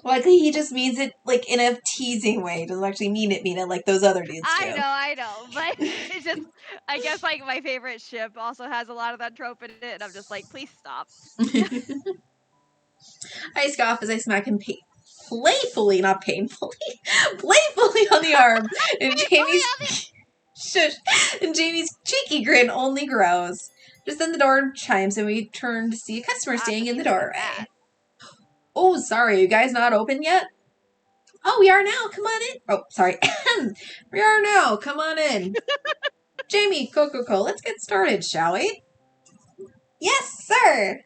Like he just means it like in a teasing way. He doesn't actually mean it like those other dudes do. I know, but it's just I guess like my favorite ship also has a lot of that trope in it, and I'm just like, please stop. I scoff as I smack him playfully, not painfully, playfully on the arm, and Jamie's shush, and Jamie's cheeky grin only grows. Just then the door chimes and we turn to see a customer standing in the doorway. Oh, sorry, you guys not open yet? Oh, we are now. Come on in. Oh, sorry. We are now. Come on in. Jamie, Coco, let's get started, shall we? Yes, sir.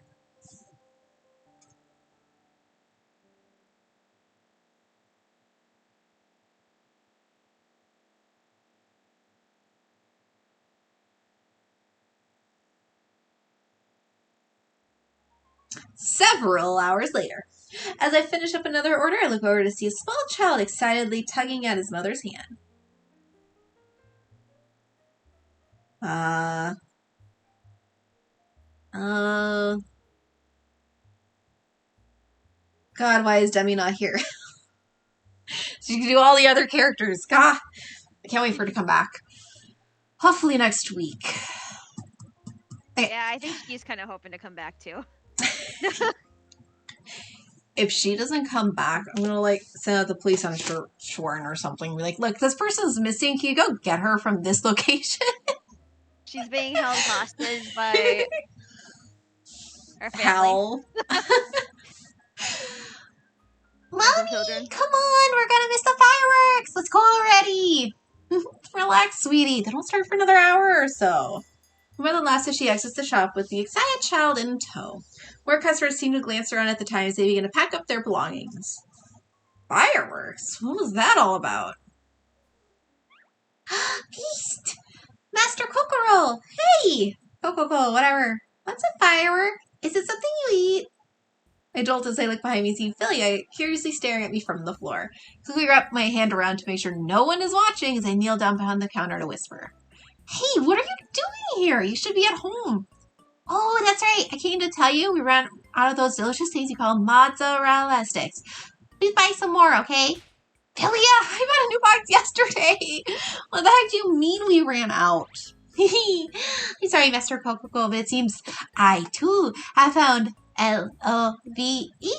Several hours later. As I finish up another order, I look over to see a small child excitedly tugging at his mother's hand. God, why is Demi not here? She can do all the other characters. God, I can't wait for her to come back. Hopefully next week. Okay. Yeah, I think she's kind of hoping to come back too. If she doesn't come back, I'm gonna like send out the police on Shorn or something. Be like, look, this person's missing. Can you go get her from this location? She's being held hostage by her family. Hell. Mommy, come on, we're gonna miss the fireworks. Let's go already. Relax, sweetie. They don't start for another hour or so. More than last as she exits the shop with the excited child in tow. More customers seem to glance around at the time as they begin to pack up their belongings. Fireworks? What was that all about? Beast! Master Kokoro! Hey! Coco, whatever. What's a firework? Is it something you eat? I jolt as I look behind me, seeing Philia curiously staring at me from the floor. Quickly wrap my hand around to make sure no one is watching as I kneel down behind the counter to whisper. Hey, what are you doing here? You should be at home. Oh, that's right. I came to tell you we ran out of those delicious things you call mozzarella sticks. Please buy some more, okay? Philia, I bought a new box yesterday. What the heck do you mean we ran out? I'm sorry, Master Coco, but it seems I, too, have found L-O-V-E.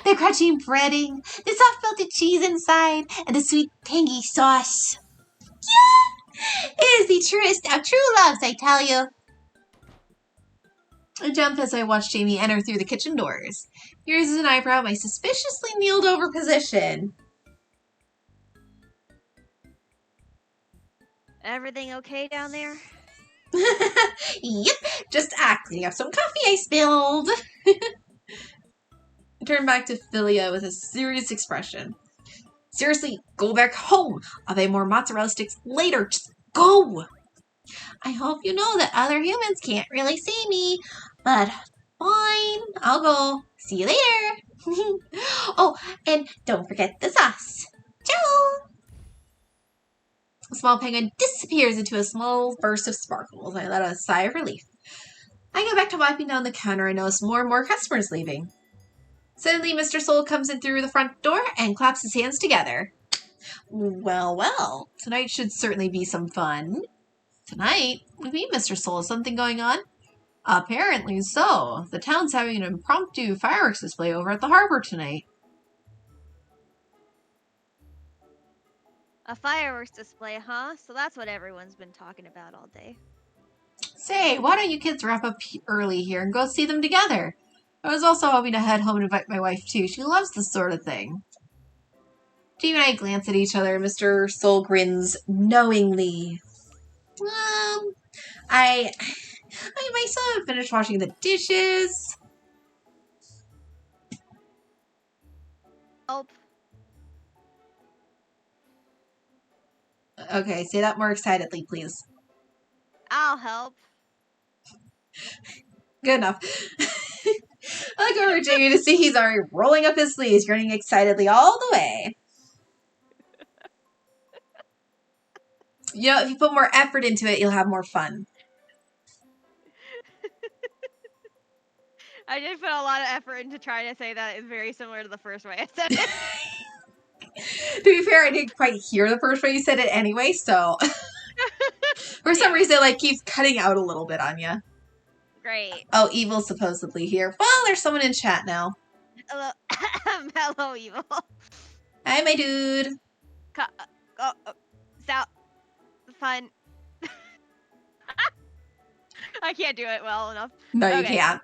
The crunchy breading, the soft melted cheese inside, and the sweet tangy sauce. Yeah! It is the truest of true loves, I tell you. I jump as I watch Jamie enter through the kitchen doors. He raises an eyebrow at my suspiciously kneeled over position. Everything okay down there? Yep, just cleaning up some coffee I spilled. I turn back to Philia with a serious expression. Seriously, go back home. I'll buy more mozzarella sticks later. Just go. I hope you know that other humans can't really see me, but fine, I'll go. See you later. Oh, and don't forget the sauce. Ciao. A small penguin disappears into a small burst of sparkles. I let out a sigh of relief. I go back to wiping down the counter and notice more and more customers leaving. Suddenly, Mr. Soul comes in through the front door and claps his hands together. Well, well, tonight should certainly be some fun. Tonight? What do you mean, Mr. Soul? Is something going on? Apparently so. The town's having an impromptu fireworks display over at the harbor tonight. A fireworks display, huh? So that's what everyone's been talking about all day. Say, why don't you kids wrap up early here and go see them together? I was also hoping to head home and invite my wife too. She loves this sort of thing. Jamie and I glance at each other. Mr. Soul grins knowingly. I myself have finished washing the dishes. Oh. Okay, say that more excitedly, please. I'll help. Good enough. I look over at Jamie to see he's already rolling up his sleeves, grinning excitedly all the way. You know, if you put more effort into it, you'll have more fun. I did put a lot of effort into trying to say that. It's very similar to the first way I said it. To be fair, I didn't quite hear the first way you said it anyway, so... For some reason, it like keeps cutting out a little bit on you. Great. Oh, Evil's supposedly here. Well, there's someone in chat now. Hello, hello, Evil. Hi, my dude. Stop. Fun. I can't do it well enough. No, you can't.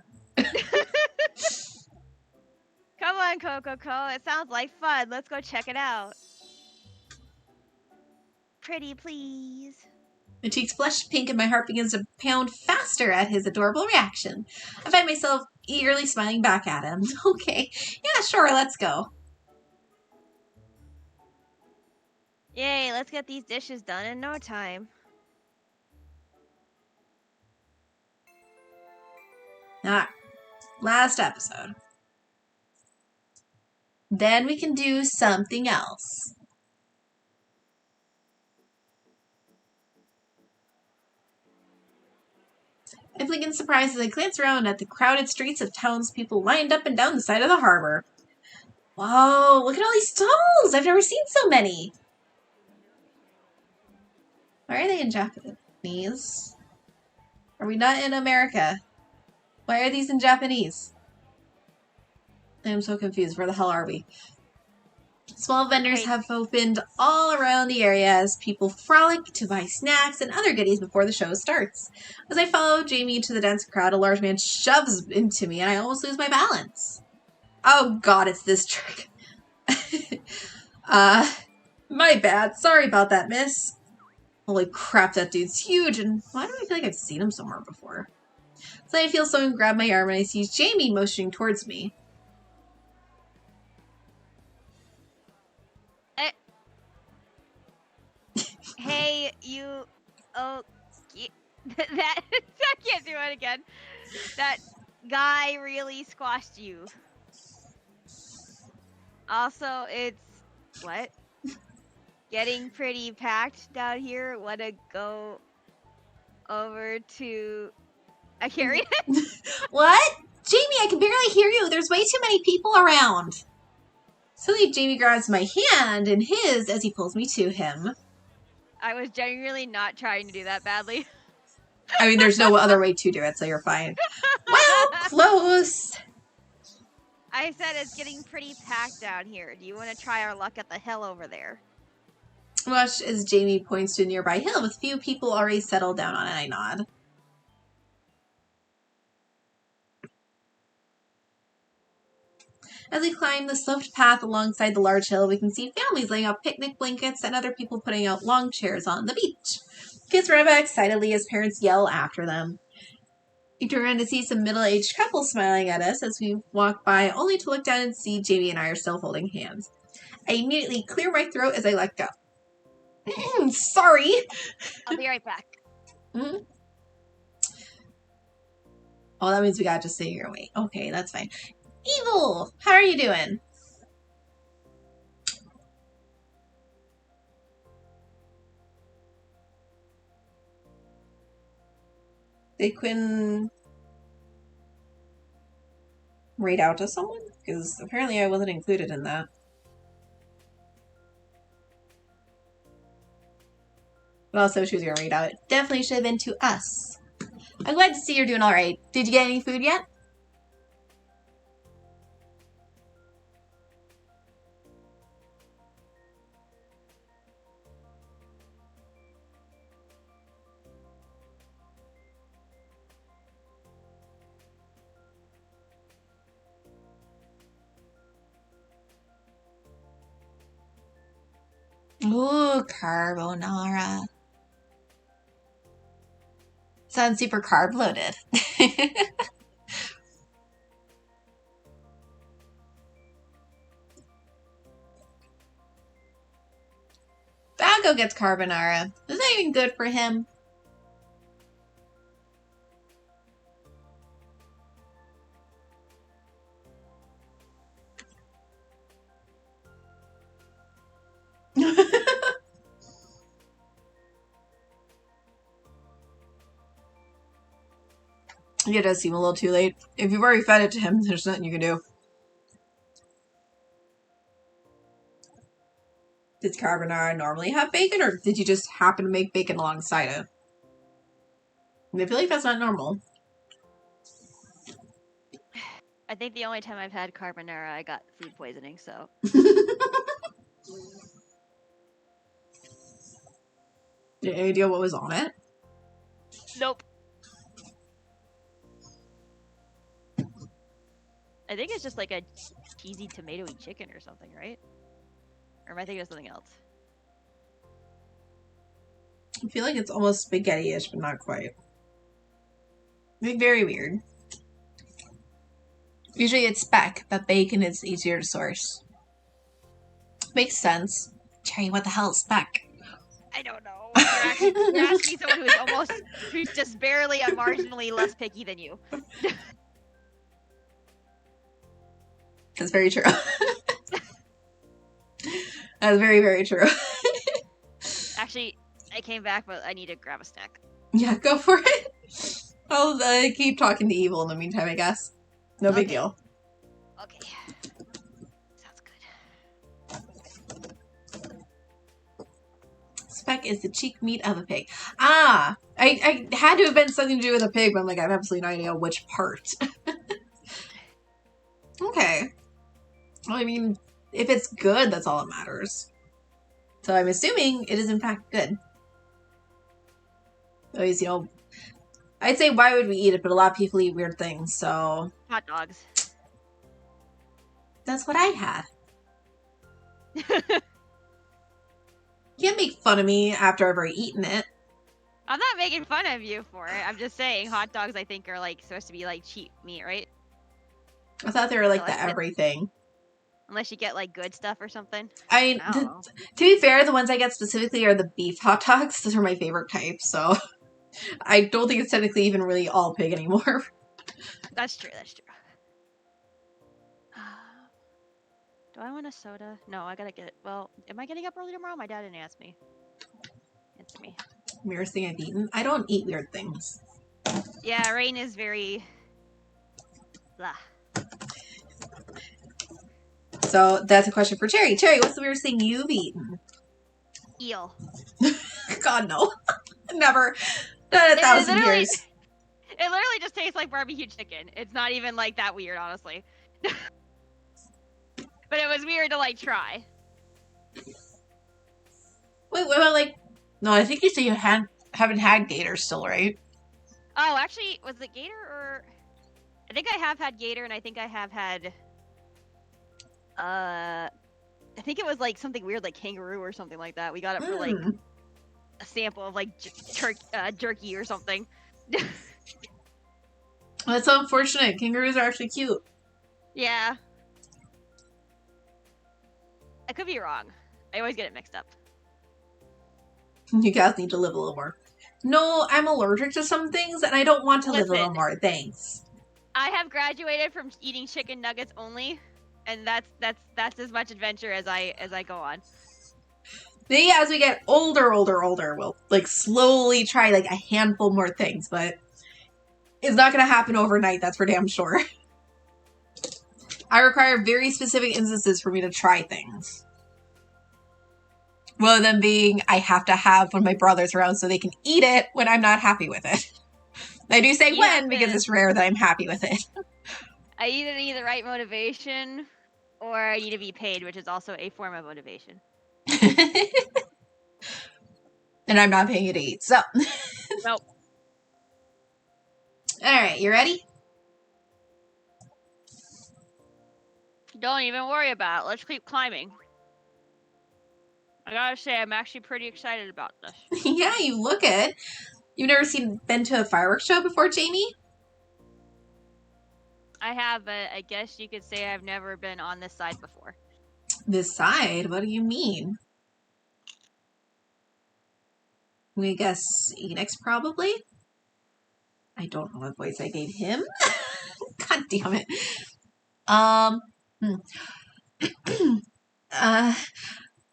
Come on, Coco. It sounds like fun. Let's go check it out. Pretty, please. My cheeks flush pink and my heart begins to pound faster at his adorable reaction. I find myself eagerly smiling back at him. Okay, yeah, sure, let's go. Yay, let's get these dishes done in no time. Alright, last episode. Then we can do something else. I blink in surprise as I glance around at the crowded streets of townspeople lined up and down the side of the harbor. Whoa, look at all these stalls! I've never seen so many! Why are they in Japanese? Are we not in America? Why are these in Japanese? I am so confused. Where the hell are we? Small vendors have opened all around the area as people frolic to buy snacks and other goodies before the show starts. As I follow Jamie into the dense crowd, a large man shoves into me and I almost lose my balance. Oh god, it's this trick. My bad. Sorry about that, miss. Holy crap, that dude's huge, and why do I feel like I've seen him somewhere before? So I feel someone grab my arm and I see Jamie motioning towards me. Hey, you... Oh... That... I can't do it again. That guy really squashed you. Also, it's... What? Getting pretty packed down here. Wanna go over to... I can't read it. What? Jamie, I can barely hear you. There's way too many people around. Suddenly, Jamie grabs my hand in his as he pulls me to him. I was genuinely not trying to do that badly. I mean, there's no other way to do it, so you're fine. Well, close. I said it's getting pretty packed down here. Do you want to try our luck at the hill over there? Watch as Jamie points to a nearby hill with few people already settled down on it. I nod. As we climb the sloped path alongside the large hill, we can see families laying out picnic blankets and other people putting out lawn chairs on the beach. Kids run about excitedly as parents yell after them. We turn around to see some middle-aged couples smiling at us as we walk by, only to look down and see Jamie and I are still holding hands. I immediately clear my throat as I let go. Sorry. I'll be right back. Mm-hmm. Oh, that means we gotta just sit here and wait. Okay, that's fine. Evil, how are you doing? Did Quinn raid out to someone? Because apparently I wasn't included in that. But also she was gonna raid out. It definitely should have been to us. I'm glad to see you're doing alright. Did you get any food yet? Ooh, carbonara. Sounds super carb loaded. Dago gets carbonara. Is that even good for him? It does seem a little too late. If you've already fed it to him, there's nothing you can do. Did carbonara normally have bacon, or did you just happen to make bacon alongside it? I feel like that's not normal. I think the only time I've had carbonara, I got food poisoning, so. Any idea what was on it? Nope. I think it's just like a cheesy tomatoey chicken or something, right? Or am I thinking of something else? I feel like it's almost spaghetti-ish, but not quite. Like, very weird. Usually it's speck, but bacon is easier to source. Makes sense. Cherry, what the hell is speck? I don't know. You're asking someone who's just barely a marginally less picky than you. That's very true. That's very, very true. Actually, I came back, but I need to grab a snack. Yeah, go for it. I'll keep talking to Evil in the meantime, I guess. No big deal. Okay. Sounds good. Speck is the cheek meat of a pig. Ah! I had to have been something to do with a pig, but I'm like, I have absolutely no idea which part. Okay. Well, I mean, if it's good, that's all that matters. So I'm assuming it is in fact good. Always, I'd say why would we eat it, but a lot of people eat weird things, so... Hot dogs. That's what I had. You can't make fun of me after I've already eaten it. I'm not making fun of you for it. I'm just saying hot dogs, I think, are like supposed to be like cheap meat, right? I thought they were like Unless the everything. Unless you get like good stuff or something. To be fair, the ones I get specifically are the beef hot dogs. Those are my favorite type, so I don't think it's technically even really all pig anymore. That's true. Do I want a soda? No, I gotta get. Well, am I getting up early tomorrow? My dad didn't ask me. Answer me. Weirdest thing I've eaten? I don't eat weird things. Yeah, Rain is very... blah. So that's a question for Cherry. Cherry, what's the weirdest thing you've eaten? Eel. God, no. Never. Not in 1,000 years. It literally just tastes like barbecue chicken. It's not even like that weird, honestly. But it was weird to like try. Wait, what about like... No, I think you said you haven't had gator still, right? Oh, actually, was it gator or... I think I have had gator and I think I have had I think it was like something weird, like kangaroo or something like that. We got it for like Mm. a sample of like jerky or something. That's so unfortunate. Kangaroos are actually cute. Yeah. I could be wrong. I always get it mixed up. You guys need to live a little more. No, I'm allergic to some things and I don't want to live a little Listen. more. Thanks. I have graduated from eating chicken nuggets only, and that's as much adventure as I go on. Maybe as we get older, we'll like slowly try like a handful more things, but it's not going to happen overnight. That's for damn sure. I require very specific instances for me to try things. One of them being I have to have one of my brothers around so they can eat it when I'm not happy with it. I do say when because it's rare that I'm happy with it. I either need the right motivation or I need to be paid, which is also a form of motivation. And I'm not paying you to eat, so. Nope. Alright, you ready? Don't even worry about it. Let's keep climbing. I gotta say, I'm actually pretty excited about this. Yeah, you look it. You've never been to a fireworks show before, Jamie? I have, but I guess you could say I've never been on this side before. This side? What do you mean? We guess Enix, probably? I don't know what voice I gave him. God damn it.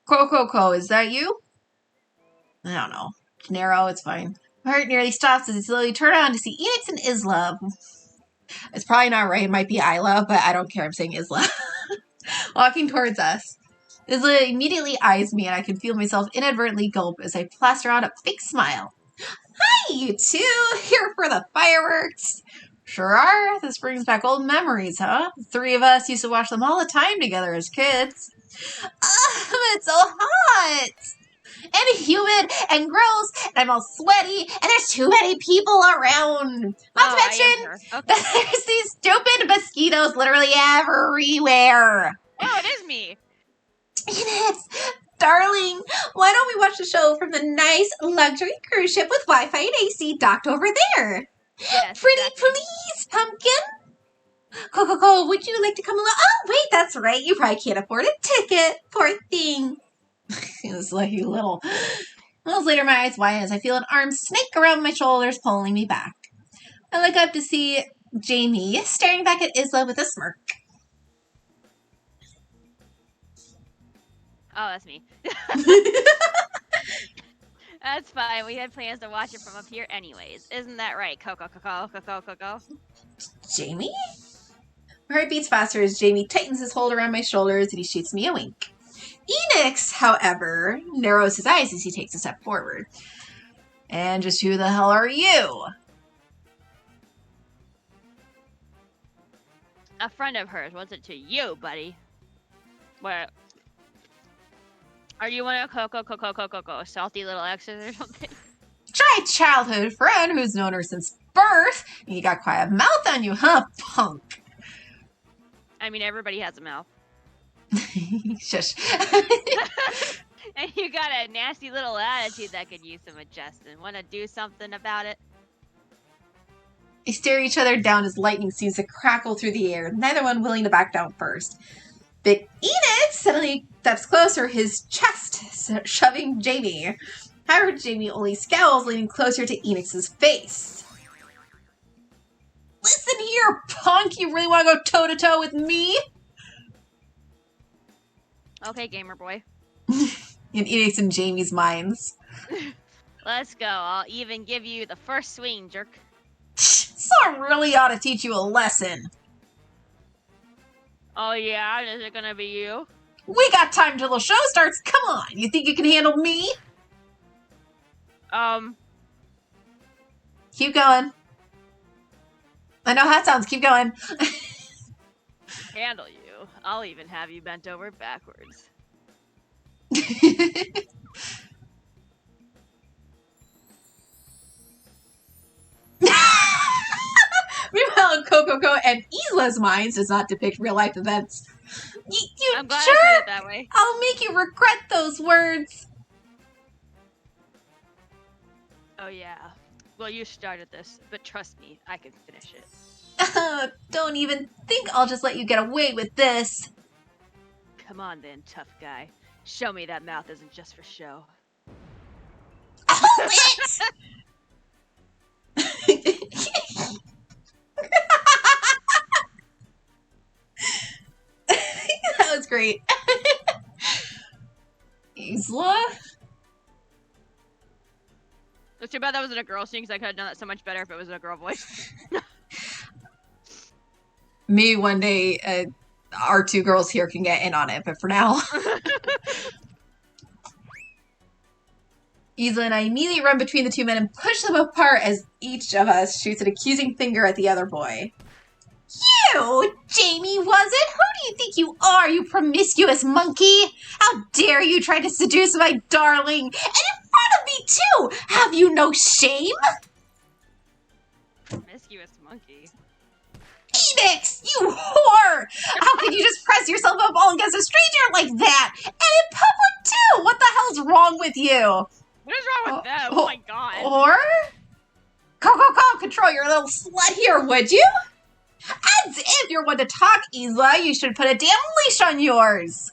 Coco, is that you? I don't know. Nero, it's fine. My heart nearly stops as I slowly turn on to see Enix and Isla. It's probably not right. It might be Isla, but I don't care. I'm saying Isla. Walking towards us. Isla immediately eyes me, and I can feel myself inadvertently gulp as I plaster on a fake smile. Hi, you two! Here for the fireworks! Sure are. This brings back old memories, huh? The three of us used to watch them all the time together as kids. It's so hot! And humid and gross, and I'm all sweaty, and there's too many people around. Not to mention, there's these stupid mosquitoes literally everywhere. Oh, it is me. Enix, darling, why don't we watch the show from the nice luxury cruise ship with Wi-Fi and AC docked over there? Yes, Pretty exactly. please, pumpkin. Coco, would you like to come along? Oh, wait, that's right. You probably can't afford a ticket. Poor thing. It's like you little. Moments later, my eyes widen as I feel an arm snake around my shoulders, pulling me back. I look up to see Jamie staring back at Isla with a smirk. Oh, that's me. That's fine. We had plans to watch it from up here anyways. Isn't that right, Coco? Jamie? My heart beats faster as Jamie tightens his hold around my shoulders and he shoots me a wink. Enix, however, narrows his eyes as he takes a step forward. And just who the hell are you? A friend of hers. What's it to you, buddy? What? Are you one of Coco, salty little exes or something? Try childhood friend who's known her since birth. You got quite a mouth on you, huh, punk? I mean, everybody has a mouth. Shush. And you got a nasty little attitude that could use some adjusting. Want to do something about it? They stare each other down as lightning seems to crackle through the air, neither one willing to back down first. Big Enix suddenly steps closer, his chest shoving Jamie. However, Jamie only scowls, leaning closer to Enix's face. Listen here, punk! You really want to go toe-to-toe with me? Okay, gamer boy. In Enix and Jamie's minds. Let's go. I'll even give you the first swing, jerk. Someone really ought to teach you a lesson. Oh yeah? Is it gonna be you? We got time till the show starts. Come on. You think you can handle me? Keep going. I know how it sounds. Keep going. Handle you. I'll even have you bent over backwards. Meanwhile, Coco and Isla's minds does not depict real-life events. You You I'm glad jerk! I said it that way. I'll make you regret those words. Oh, yeah. Well, you started this, but trust me, I can finish it. Don't even think I'll just let you get away with this. Come on then, tough guy. Show me that mouth isn't just for show. Oh, it! That was great. Isla? It's too bad that wasn't a girl scene because I could have done that so much better if it was in a girl voice. Maybe one day our two girls here can get in on it, but for now. Isla and I immediately run between the two men and push them apart as each of us shoots an accusing finger at the other boy. You, Jamie, was it? Who do you think you are, you promiscuous monkey? How dare you try to seduce my darling? And in front of me, too! Have you no shame? Promiscuous monkey. Phoenix, you whore! How could you just press yourself up all against a stranger like that? And in public, too! What the hell's wrong with you? What is wrong with them? Oh my god. Or? Control your little slut here, would you? As if you're one to talk, Isla. You should put a damn leash on yours.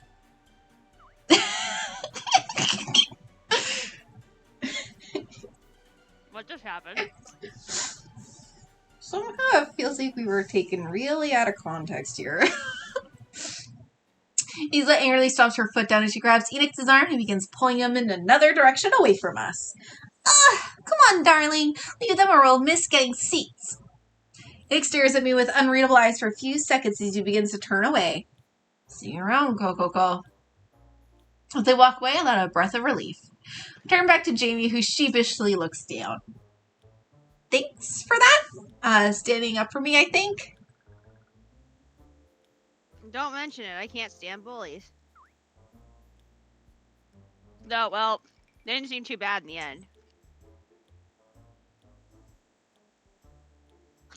What just happened? Somehow it feels like we were taken really out of context here. Isla angrily stomps her foot down as she grabs Enix's arm and begins pulling him in another direction away from us. Come on, darling. Leave them or we'll miss getting seats. Enix stares at me with unreadable eyes for a few seconds as he begins to turn away. See you around, Coco. As they walk away, I let out a breath of relief. Turn back to Jamie, who sheepishly looks down. Thanks for that. Standing up for me, I think. Don't mention it. I can't stand bullies. No, well, they didn't seem too bad in the end.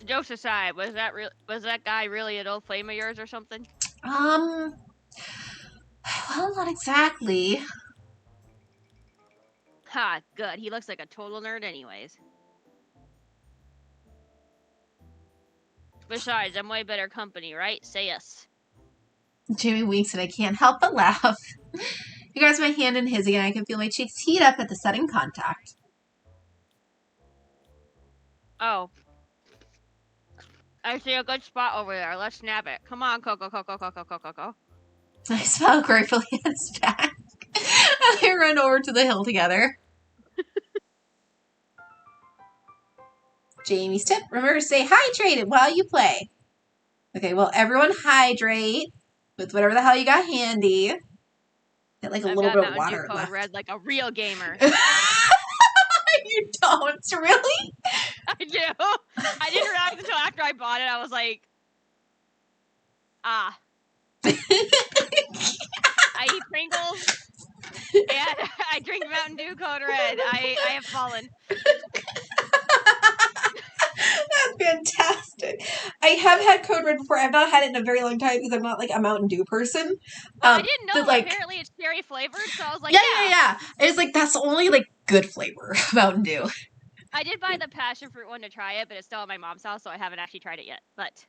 Jokes aside, was that guy really an old flame of yours or something? Well, not exactly. Ha, good. He looks like a total nerd anyways. Besides, I'm way better company, right? Say yes. Jamie winks and I can't help but laugh. He grabs my hand in his again. I can feel my cheeks heat up at the sudden contact. Oh. I see a good spot over there. Let's snap it. Come on, Coco. I smile gratefully at his back. They run over to the hill together. Jamie's tip. Remember to stay hydrated while you play. Okay, well, everyone hydrate with whatever the hell you got handy. Get like a little bit of water I've got Mountain Dew Code Red like a real gamer. You don't, really? I do. I didn't realize until after I bought it. I was like, I eat Pringles and I drink Mountain Dew Code Red. I have fallen. That's fantastic. I have had Code Red before. I've not had it in a very long time because I'm not like a Mountain Dew person. Well, I didn't know. Like, apparently it's cherry flavored, so I was like, yeah. It's like that's the only like good flavor of Mountain Dew. I did buy the passion fruit one to try it, but it's still at my mom's house, so I haven't actually tried it yet. But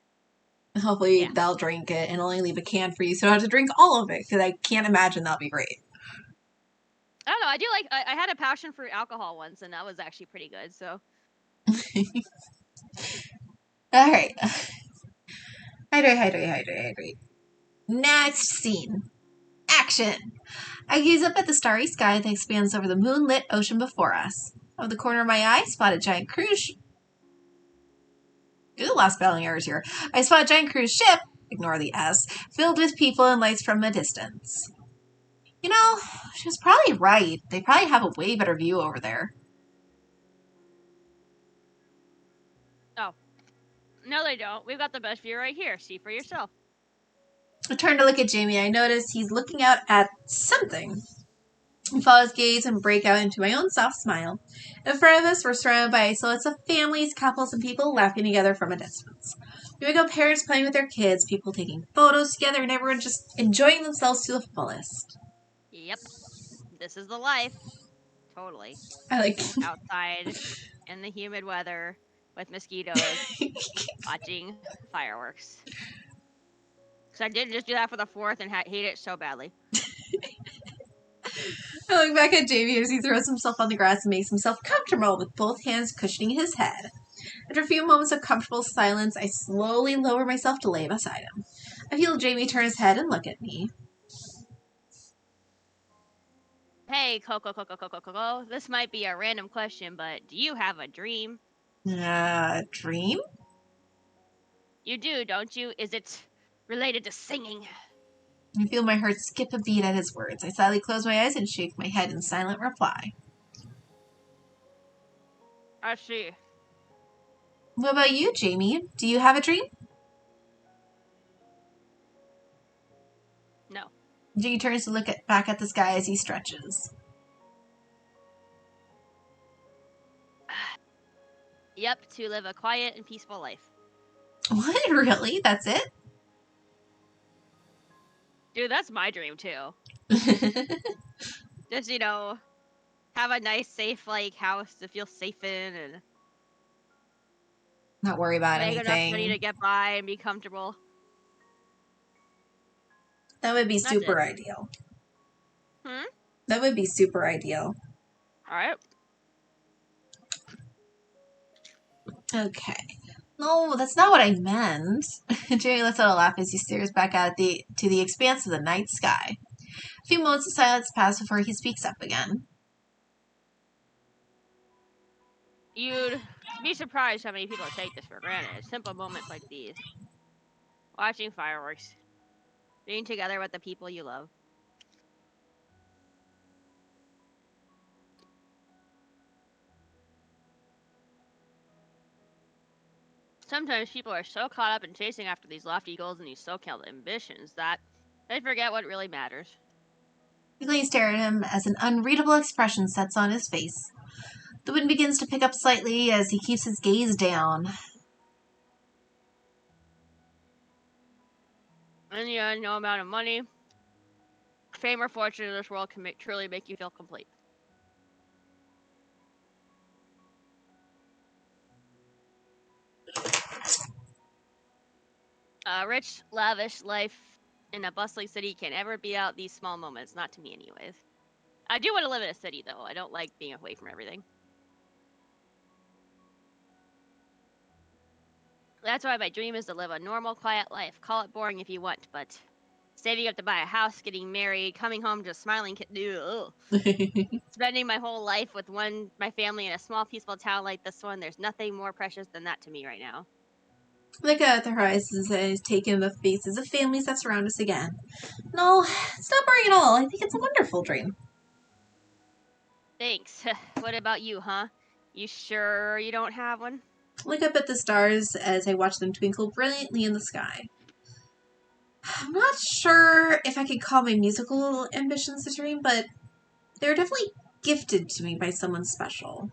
hopefully they'll drink it and only leave a can for you, so I don't have to drink all of it because I can't imagine that'll be great. I don't know. I do like. I had a passion fruit alcohol once, and that was actually pretty good. So. All right. Hydrate. Next scene. Action. I gaze up at the starry sky that expands over the moonlit ocean before us. Out of the corner of my eye, spot a giant cruise. Ooh, lost spelling errors here. I spot a giant cruise ship, ignore the S, filled with people and lights from a distance. You know, she was probably right. They probably have a way better view over there. Oh. No, they don't. We've got the best view right here. See for yourself. I turn to look at Jamie. I notice he's looking out at something. I follow his gaze and break out into my own soft smile. In front of us, we're surrounded by silhouettes of families, couples, and people laughing together from a distance. You wake up parents playing with their kids, people taking photos together, and everyone just enjoying themselves to the fullest. Yep. This is the life. Totally. I like... Outside in the humid weather with mosquitoes watching fireworks. Because I did just do that for the 4th and hate it so badly. I look back at Jamie as he throws himself on the grass and makes himself comfortable with both hands cushioning his head. After a few moments of comfortable silence, I slowly lower myself to lay beside him. I feel Jamie turn his head and look at me. Hey, Coco. This might be a random question, but do you have a dream? Dream? You do, don't you? Is it related to singing? I feel my heart skip a beat at his words. I slightly close my eyes and shake my head in silent reply. I see. What about you, Jamie? Do you have a dream? No. Jamie turns to look back at the sky as he stretches. Yep, to live a quiet and peaceful life. What? Really? That's it? Dude, that's my dream too. Just, have a nice, safe, house to feel safe in and Not worry about make enough money anything. to get by and be comfortable. That would be That's it. super ideal. Hmm? That would be super ideal. Alright. Okay. No, that's not what I meant. Jamie lets out a laugh as he stares back out to the expanse of the night sky. A few moments of silence pass before he speaks up again. You'd be surprised how many people take this for granted. Simple moments like these. Watching fireworks. Being together with the people you love. Sometimes people are so caught up in chasing after these lofty goals and these so-called ambitions that they forget what really matters. We glaze stare at him as an unreadable expression sets on his face. The wind begins to pick up slightly as he keeps his gaze down. And yeah, no amount of money, fame, or fortune in this world can truly make you feel complete. A rich, lavish life in a bustling city can never beat out these small moments. Not to me, anyways. I do want to live in a city, though. I don't like being away from everything. That's why my dream is to live a normal, quiet life. Call it boring if you want, but saving up to buy a house, getting married, coming home to a smiling kid, spending my whole life with my family in a small, peaceful town like this one, there's nothing more precious than that to me right now. Look out at the horizons and take in the faces of families that surround us again. No, it's not boring at all. I think it's a wonderful dream. Thanks. What about you, huh? You sure you don't have one? Look up at the stars as I watch them twinkle brilliantly in the sky. I'm not sure if I could call my musical ambitions a dream, but they're definitely gifted to me by someone special.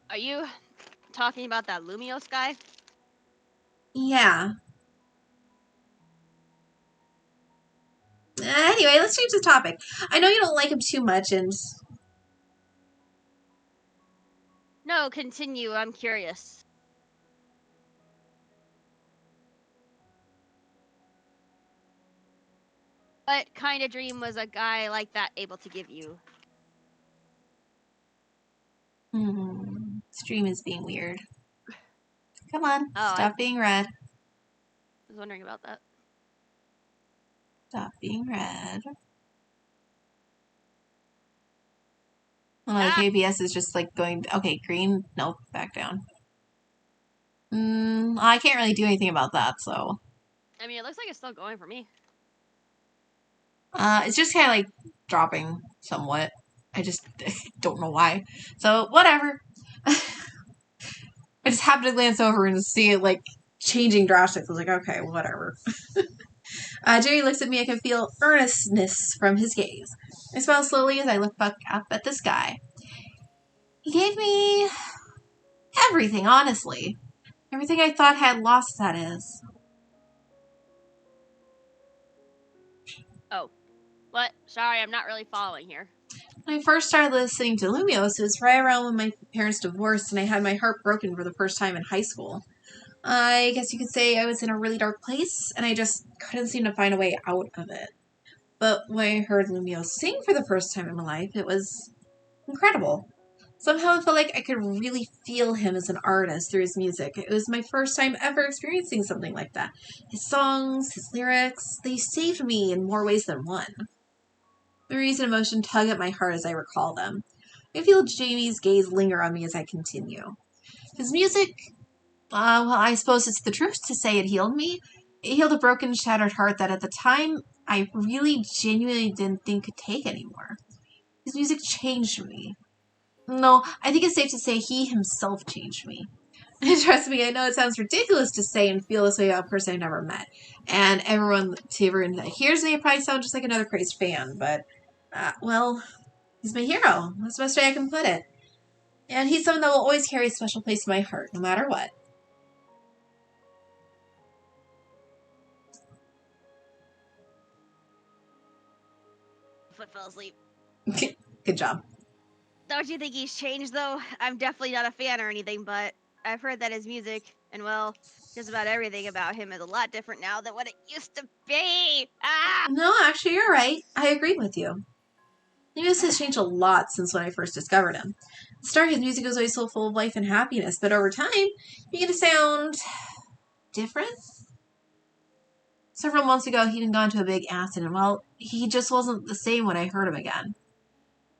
Are you talking about that Lumiose guy? Yeah. Anyway, let's change the topic. I know you don't like him too much, and... No, continue. I'm curious. What kind of dream was a guy like that able to give you? This dream is being weird. Come on, Oh, stop being red. was wondering about that. Stop being red. Oh, the KBS is just like going... Okay, green. Nope, back down. I can't really do anything about that, so... I mean, it looks like it's still going for me. It's just kind of like dropping somewhat. I just don't know why. So, whatever. I just happened to glance over and see it like changing drastically. I was like, okay, whatever. Jerry looks at me. I can feel earnestness from his gaze. I smile slowly as I look back up at the sky. He gave me everything, honestly. Everything I thought I had lost, that is. Oh, what? Sorry, I'm not really following here. When I first started listening to Lumios, it was right around when my parents divorced and I had my heart broken for the first time in high school. I guess you could say I was in a really dark place and I just couldn't seem to find a way out of it. But when I heard Lumios sing for the first time in my life, it was incredible. Somehow I felt like I could really feel him as an artist through his music. It was my first time ever experiencing something like that. His songs, his lyrics, they saved me in more ways than one. Memories and emotion tug at my heart as I recall them. I feel Jamie's gaze linger on me as I continue. His music, well, I suppose it's the truth to say it healed me. It healed a broken, shattered heart that at the time I really genuinely didn't think could take anymore. His music changed me. No, I think it's safe to say he himself changed me. Trust me, I know it sounds ridiculous to say and feel this way about a person I've never met. And everyone that hears me probably sound just like another crazed fan, but, well, he's my hero. That's the best way I can put it. And he's someone that will always carry a special place in my heart, no matter what. Foot fell asleep. Good job. Don't you think he's changed, though? I'm definitely not a fan or anything, but I've heard that his music, and well, just about everything about him is a lot different now than what it used to be. Ah! No, actually, you're right. I agree with you. Lewis has changed a lot since when I first discovered him. At the start, his music was always so full of life and happiness, but over time, he began to sound different. Several months ago, he'd gone to a big accident. Well, he just wasn't the same when I heard him again.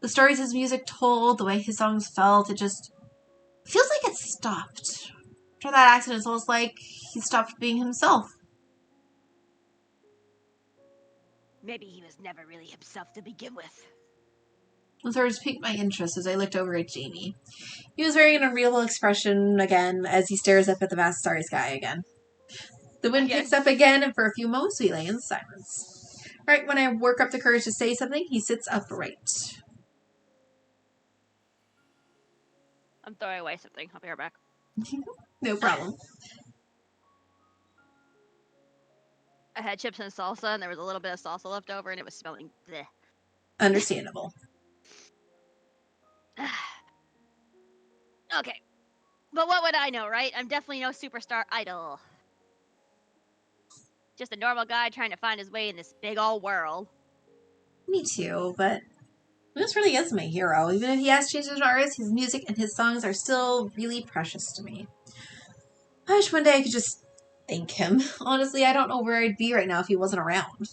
The stories his music told, the way his songs felt, it just feels like it stopped. After that accident, it's almost like he stopped being himself. Maybe he was never really himself to begin with. The words piqued my interest as I looked over at Jamie. He was wearing an unreal expression again as he stares up at the vast starry sky again. The wind picks up again, and for a few moments we lay in silence. Right when I work up the courage to say something, he sits upright. I'm throwing away something. I'll be right back. No problem. I had chips and salsa, and there was a little bit of salsa left over, and it was smelling bleh. Understandable. Okay. But what would I know, right? I'm definitely no superstar idol. Just a normal guy trying to find his way in this big old world. Me too, but Moose really is my hero. Even if he has changed genres, his music and his songs are still really precious to me. I wish one day I could just thank him. Honestly, I don't know where I'd be right now if he wasn't around.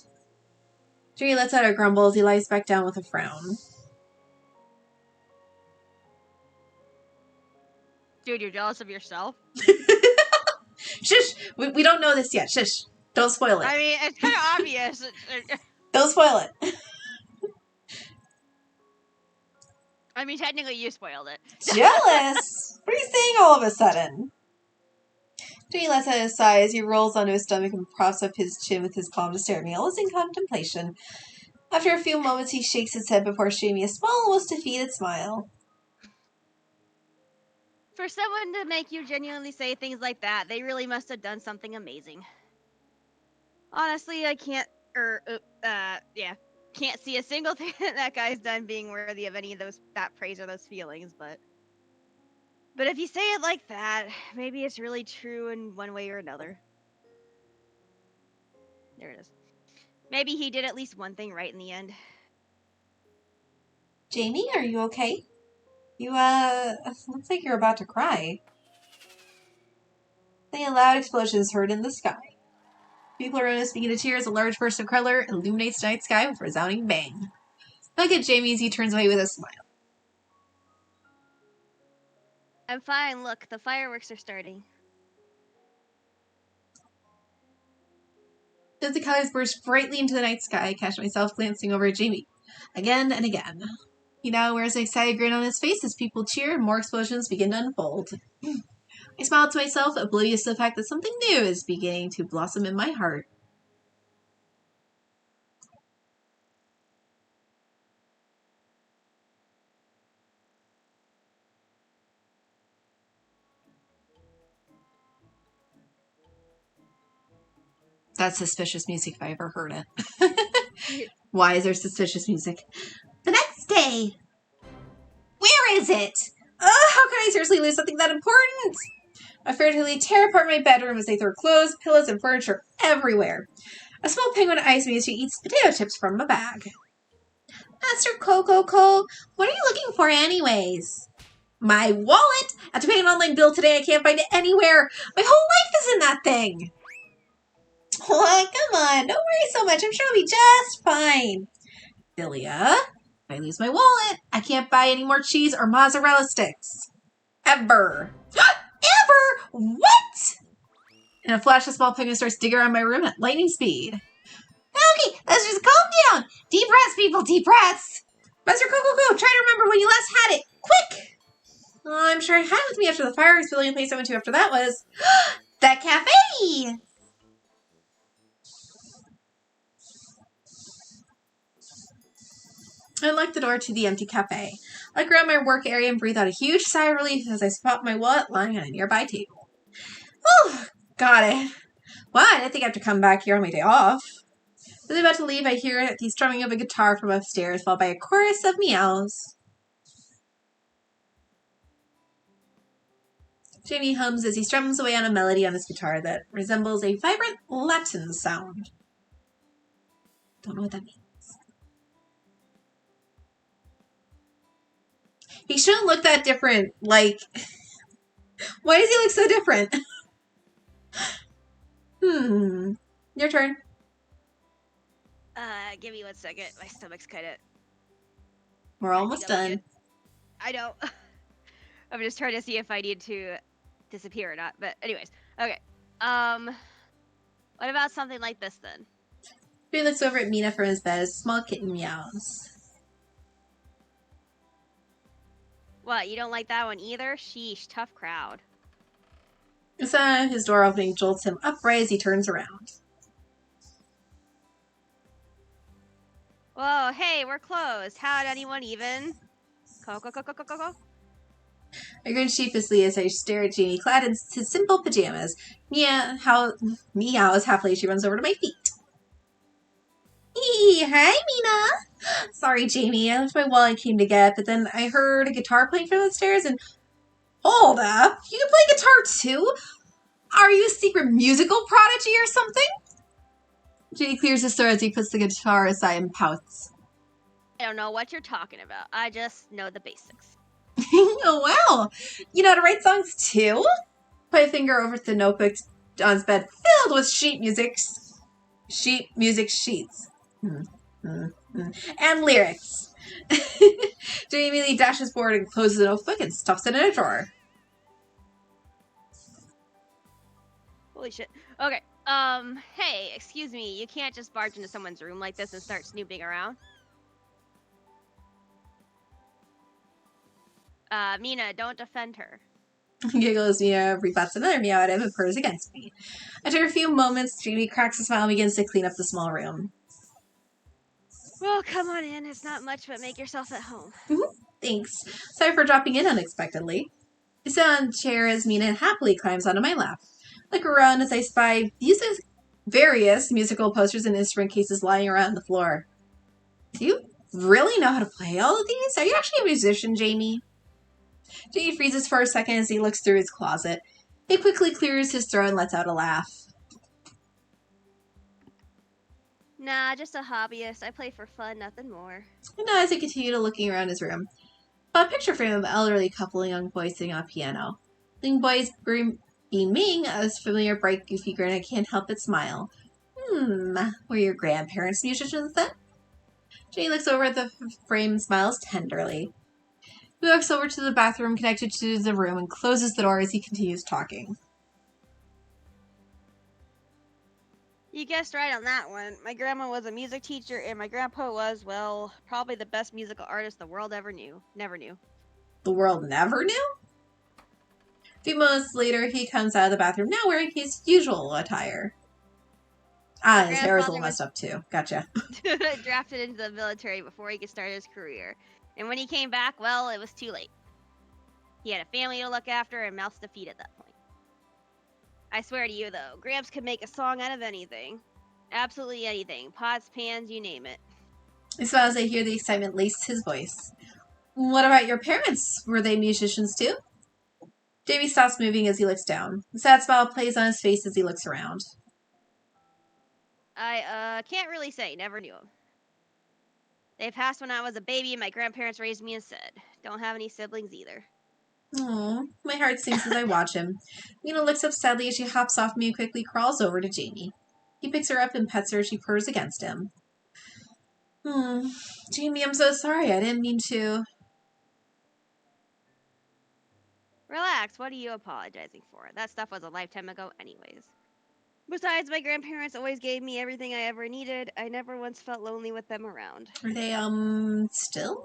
Jerry lets out a grumble as he lies back down with a frown. Dude, you're jealous of yourself? Shush! We don't know this yet. Shush. Don't spoil it. I mean, it's kind of obvious. Don't spoil it. I mean, technically you spoiled it. Jealous? What are you saying all of a sudden? Jimmy lets out a sigh as he rolls onto his stomach and props up his chin with his palm to stare at me, all in contemplation. After a few moments, he shakes his head before showing me a small, almost defeated smile. For someone to make you genuinely say things like that, they really must have done something amazing. Honestly, I can't, can't see a single thing that guy's done being worthy of any of that praise or those feelings, but if you say it like that, maybe it's really true in one way or another. There it is. Maybe he did at least one thing right in the end. Jamie, are you okay? You, looks like you're about to cry. Then a loud explosion is heard in the sky. People around us begin to cheer as a large burst of color illuminates the night sky with a resounding bang. Look at Jamie as he turns away with a smile. I'm fine, look, the fireworks are starting. As the colors burst brightly into the night sky, I catch myself glancing over at Jamie. Again and again. He now wears an excited grin on his face as people cheer and more explosions begin to unfold. I smile to myself, oblivious to the fact that something new is beginning to blossom in my heart. That's suspicious music if I ever heard it. Why is there suspicious music? The next day. Where is it? How can I seriously lose something that important? I fearfully tear apart my bedroom as they throw clothes, pillows, and furniture everywhere. A small penguin eyes me as she eats potato chips from a bag. Master Coco, what are you looking for anyways? My wallet! I have to pay an online bill today. I can't find it anywhere. My whole life is in that thing. Oh, come on. Don't worry so much. I'm sure it'll be just fine. Philia, if I lose my wallet, I can't buy any more cheese or mozzarella sticks. Ever. Ever? What? In a flash, a small penguin starts digging around my room at lightning speed. Okay, let's just calm down. Deep breaths, people, deep breaths. Master Coco, try to remember when you last had it. Quick! I'm sure I had it with me after the fire. The only place I went to after that was that cafe. I unlocked the door to the empty cafe. I look around my work area and breathe out a huge sigh of relief as I spot my wallet lying on a nearby table. Oh, got it. Well, I didn't think I have to come back here on my day off. As I'm about to leave, I hear the strumming of a guitar from upstairs, followed by a chorus of meows. Jamie hums as he strums away on a melody on his guitar that resembles a vibrant Latin sound. Don't know what that means. He shouldn't look that different. Like, why does he look so different? Your turn. Give me 1 second. My stomach's kind of... We're almost done. I know. I'm just trying to see if I need to disappear or not. But anyways, okay. What about something like this then? He looks over at Mina from his bed as small kitten meows. What, you don't like that one either? Sheesh, tough crowd. His door opening jolts him upright as he turns around. Whoa, hey, we're closed. How'd anyone even? Go. I grin sheepishly as I stare at Jamie, clad in his simple pajamas. Meows happily as she runs over to my feet. Hi, Mina. Sorry, Jamie. I left my wallet and came to get it, but then I heard a guitar playing from the stairs and... Hold up. You can play guitar too? Are you a secret musical prodigy or something? Jamie clears his throat as he puts the guitar aside and pouts. I don't know what you're talking about. I just know the basics. Oh, wow. You know how to write songs too? Put a finger over to the notebook on his bed filled with sheet music sheets. And lyrics. Jamie immediately dashes forward and closes the notebook and stuffs it in a drawer. Holy shit. Okay. Hey, excuse me. You can't just barge into someone's room like this and start snooping around. Mina, don't defend her. Giggles, Mina rebuts another meow at him and purrs against me. After a few moments, Jamie cracks a smile and begins to clean up the small room. Well, come on in. It's not much, but make yourself at home. Thanks. Sorry for dropping in unexpectedly. I sit on a chair as Mina happily climbs onto my lap. I look around as I spy various musical posters and instrument cases lying around the floor. Do you really know how to play all of these? Are you actually a musician, Jamie? Jamie freezes for a second as he looks through his closet. He quickly clears his throat and lets out a laugh. Nah, just a hobbyist. I play for fun, nothing more. And now as I continue to looking around his room, a picture frame of an elderly couple and young boy sitting on a piano. The young boy is beaming a familiar bright goofy grin. I can't help but smile. Were your grandparents musicians then? Jamie looks over at the frame and smiles tenderly. He walks over to the bathroom connected to the room and closes the door as he continues talking. You guessed right on that one. My grandma was a music teacher, and my grandpa was, well, probably the best musical artist the world ever knew. Never knew. The world never knew? A few moments later, he comes out of the bathroom, now wearing his usual attire. His hair is a little messed up too. Gotcha. Drafted into the military before he could start his career. And when he came back, well, it was too late. He had a family to look after and mouths to feed at that point. I swear to you, though, Gramps could make a song out of anything. Absolutely anything. Pots, pans, you name it. I smile as I hear the excitement lace his voice. What about your parents? Were they musicians too? Jamie stops moving as he looks down. The sad smile plays on his face as he looks around. I can't really say. Never knew them. They passed when I was a baby, and my grandparents raised me instead. Don't have any siblings either. Aww, my heart sinks as I watch him. Mina looks up sadly as she hops off me and quickly crawls over to Jamie. He picks her up and pets her as she purrs against him. Jamie, I'm so sorry. I didn't mean to. Relax, what are you apologizing for? That stuff was a lifetime ago anyways. Besides, my grandparents always gave me everything I ever needed. I never once felt lonely with them around. Are they, still?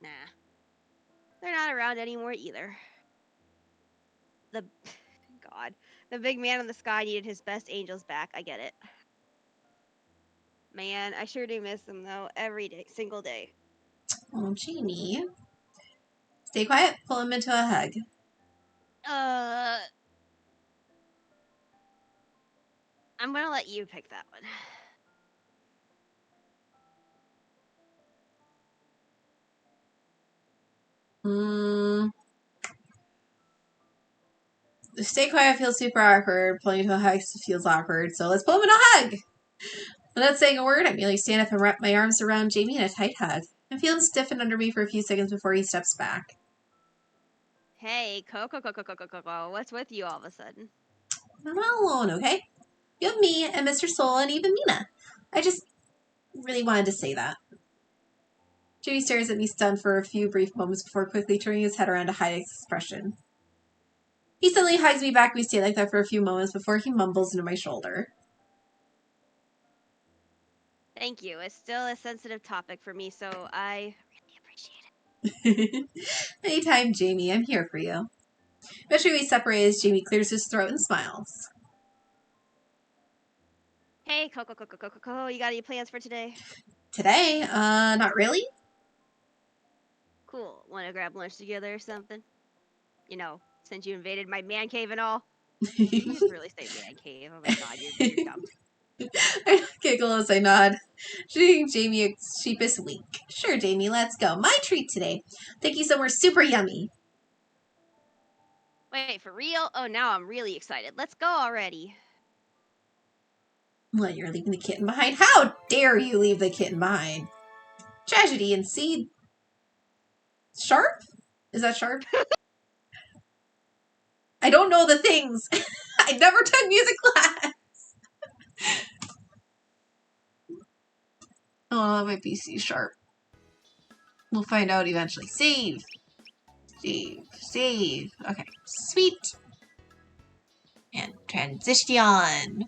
Nah. They're not around anymore either. God. The big man in the sky needed his best angels back. I get it. Man, I sure do miss them, though. Every day. Single day. Oh, Jamie. Stay quiet. Pull him into a hug. I'm gonna let you pick that one. Stay quiet feels super awkward. Pulling into a hug feels awkward. So let's pull him in a hug. Without saying a word, I merely stand up and wrap my arms around Jamie in a tight hug. I feel him stiffen under me for a few seconds before he steps back. Hey, Coco, what's with you all of a sudden? I'm not alone, okay? You have me and Mr. Soul and even Mina. I just really wanted to say that. Jamie stares at me stunned for a few brief moments before quickly turning his head around to hide his expression. He suddenly hugs me back. We stay like that for a few moments before he mumbles into my shoulder. Thank you. It's still a sensitive topic for me, so I really appreciate it. Anytime, Jamie. I'm here for you. Eventually we separate as Jamie clears his throat and smiles. Hey, Coco, you got any plans for today? Today? Not really. Cool. Want to grab lunch together or something? You know, since you invaded my man cave and all. You just really say man cave. Oh my god, you're dumb. I giggle as I nod, shooting Jamie a sheepish wink. Sure, Jamie, let's go. My treat today. Take you somewhere super yummy. Wait, for real? Oh, now I'm really excited. Let's go already. What, you're leaving the kitten behind? How dare you leave the kitten behind? Tragedy and seed. Sharp? Is that sharp? I don't know the things. I never took music class. Oh, that might be C sharp. We'll find out eventually. Save. Save. Okay. Sweet. And transition.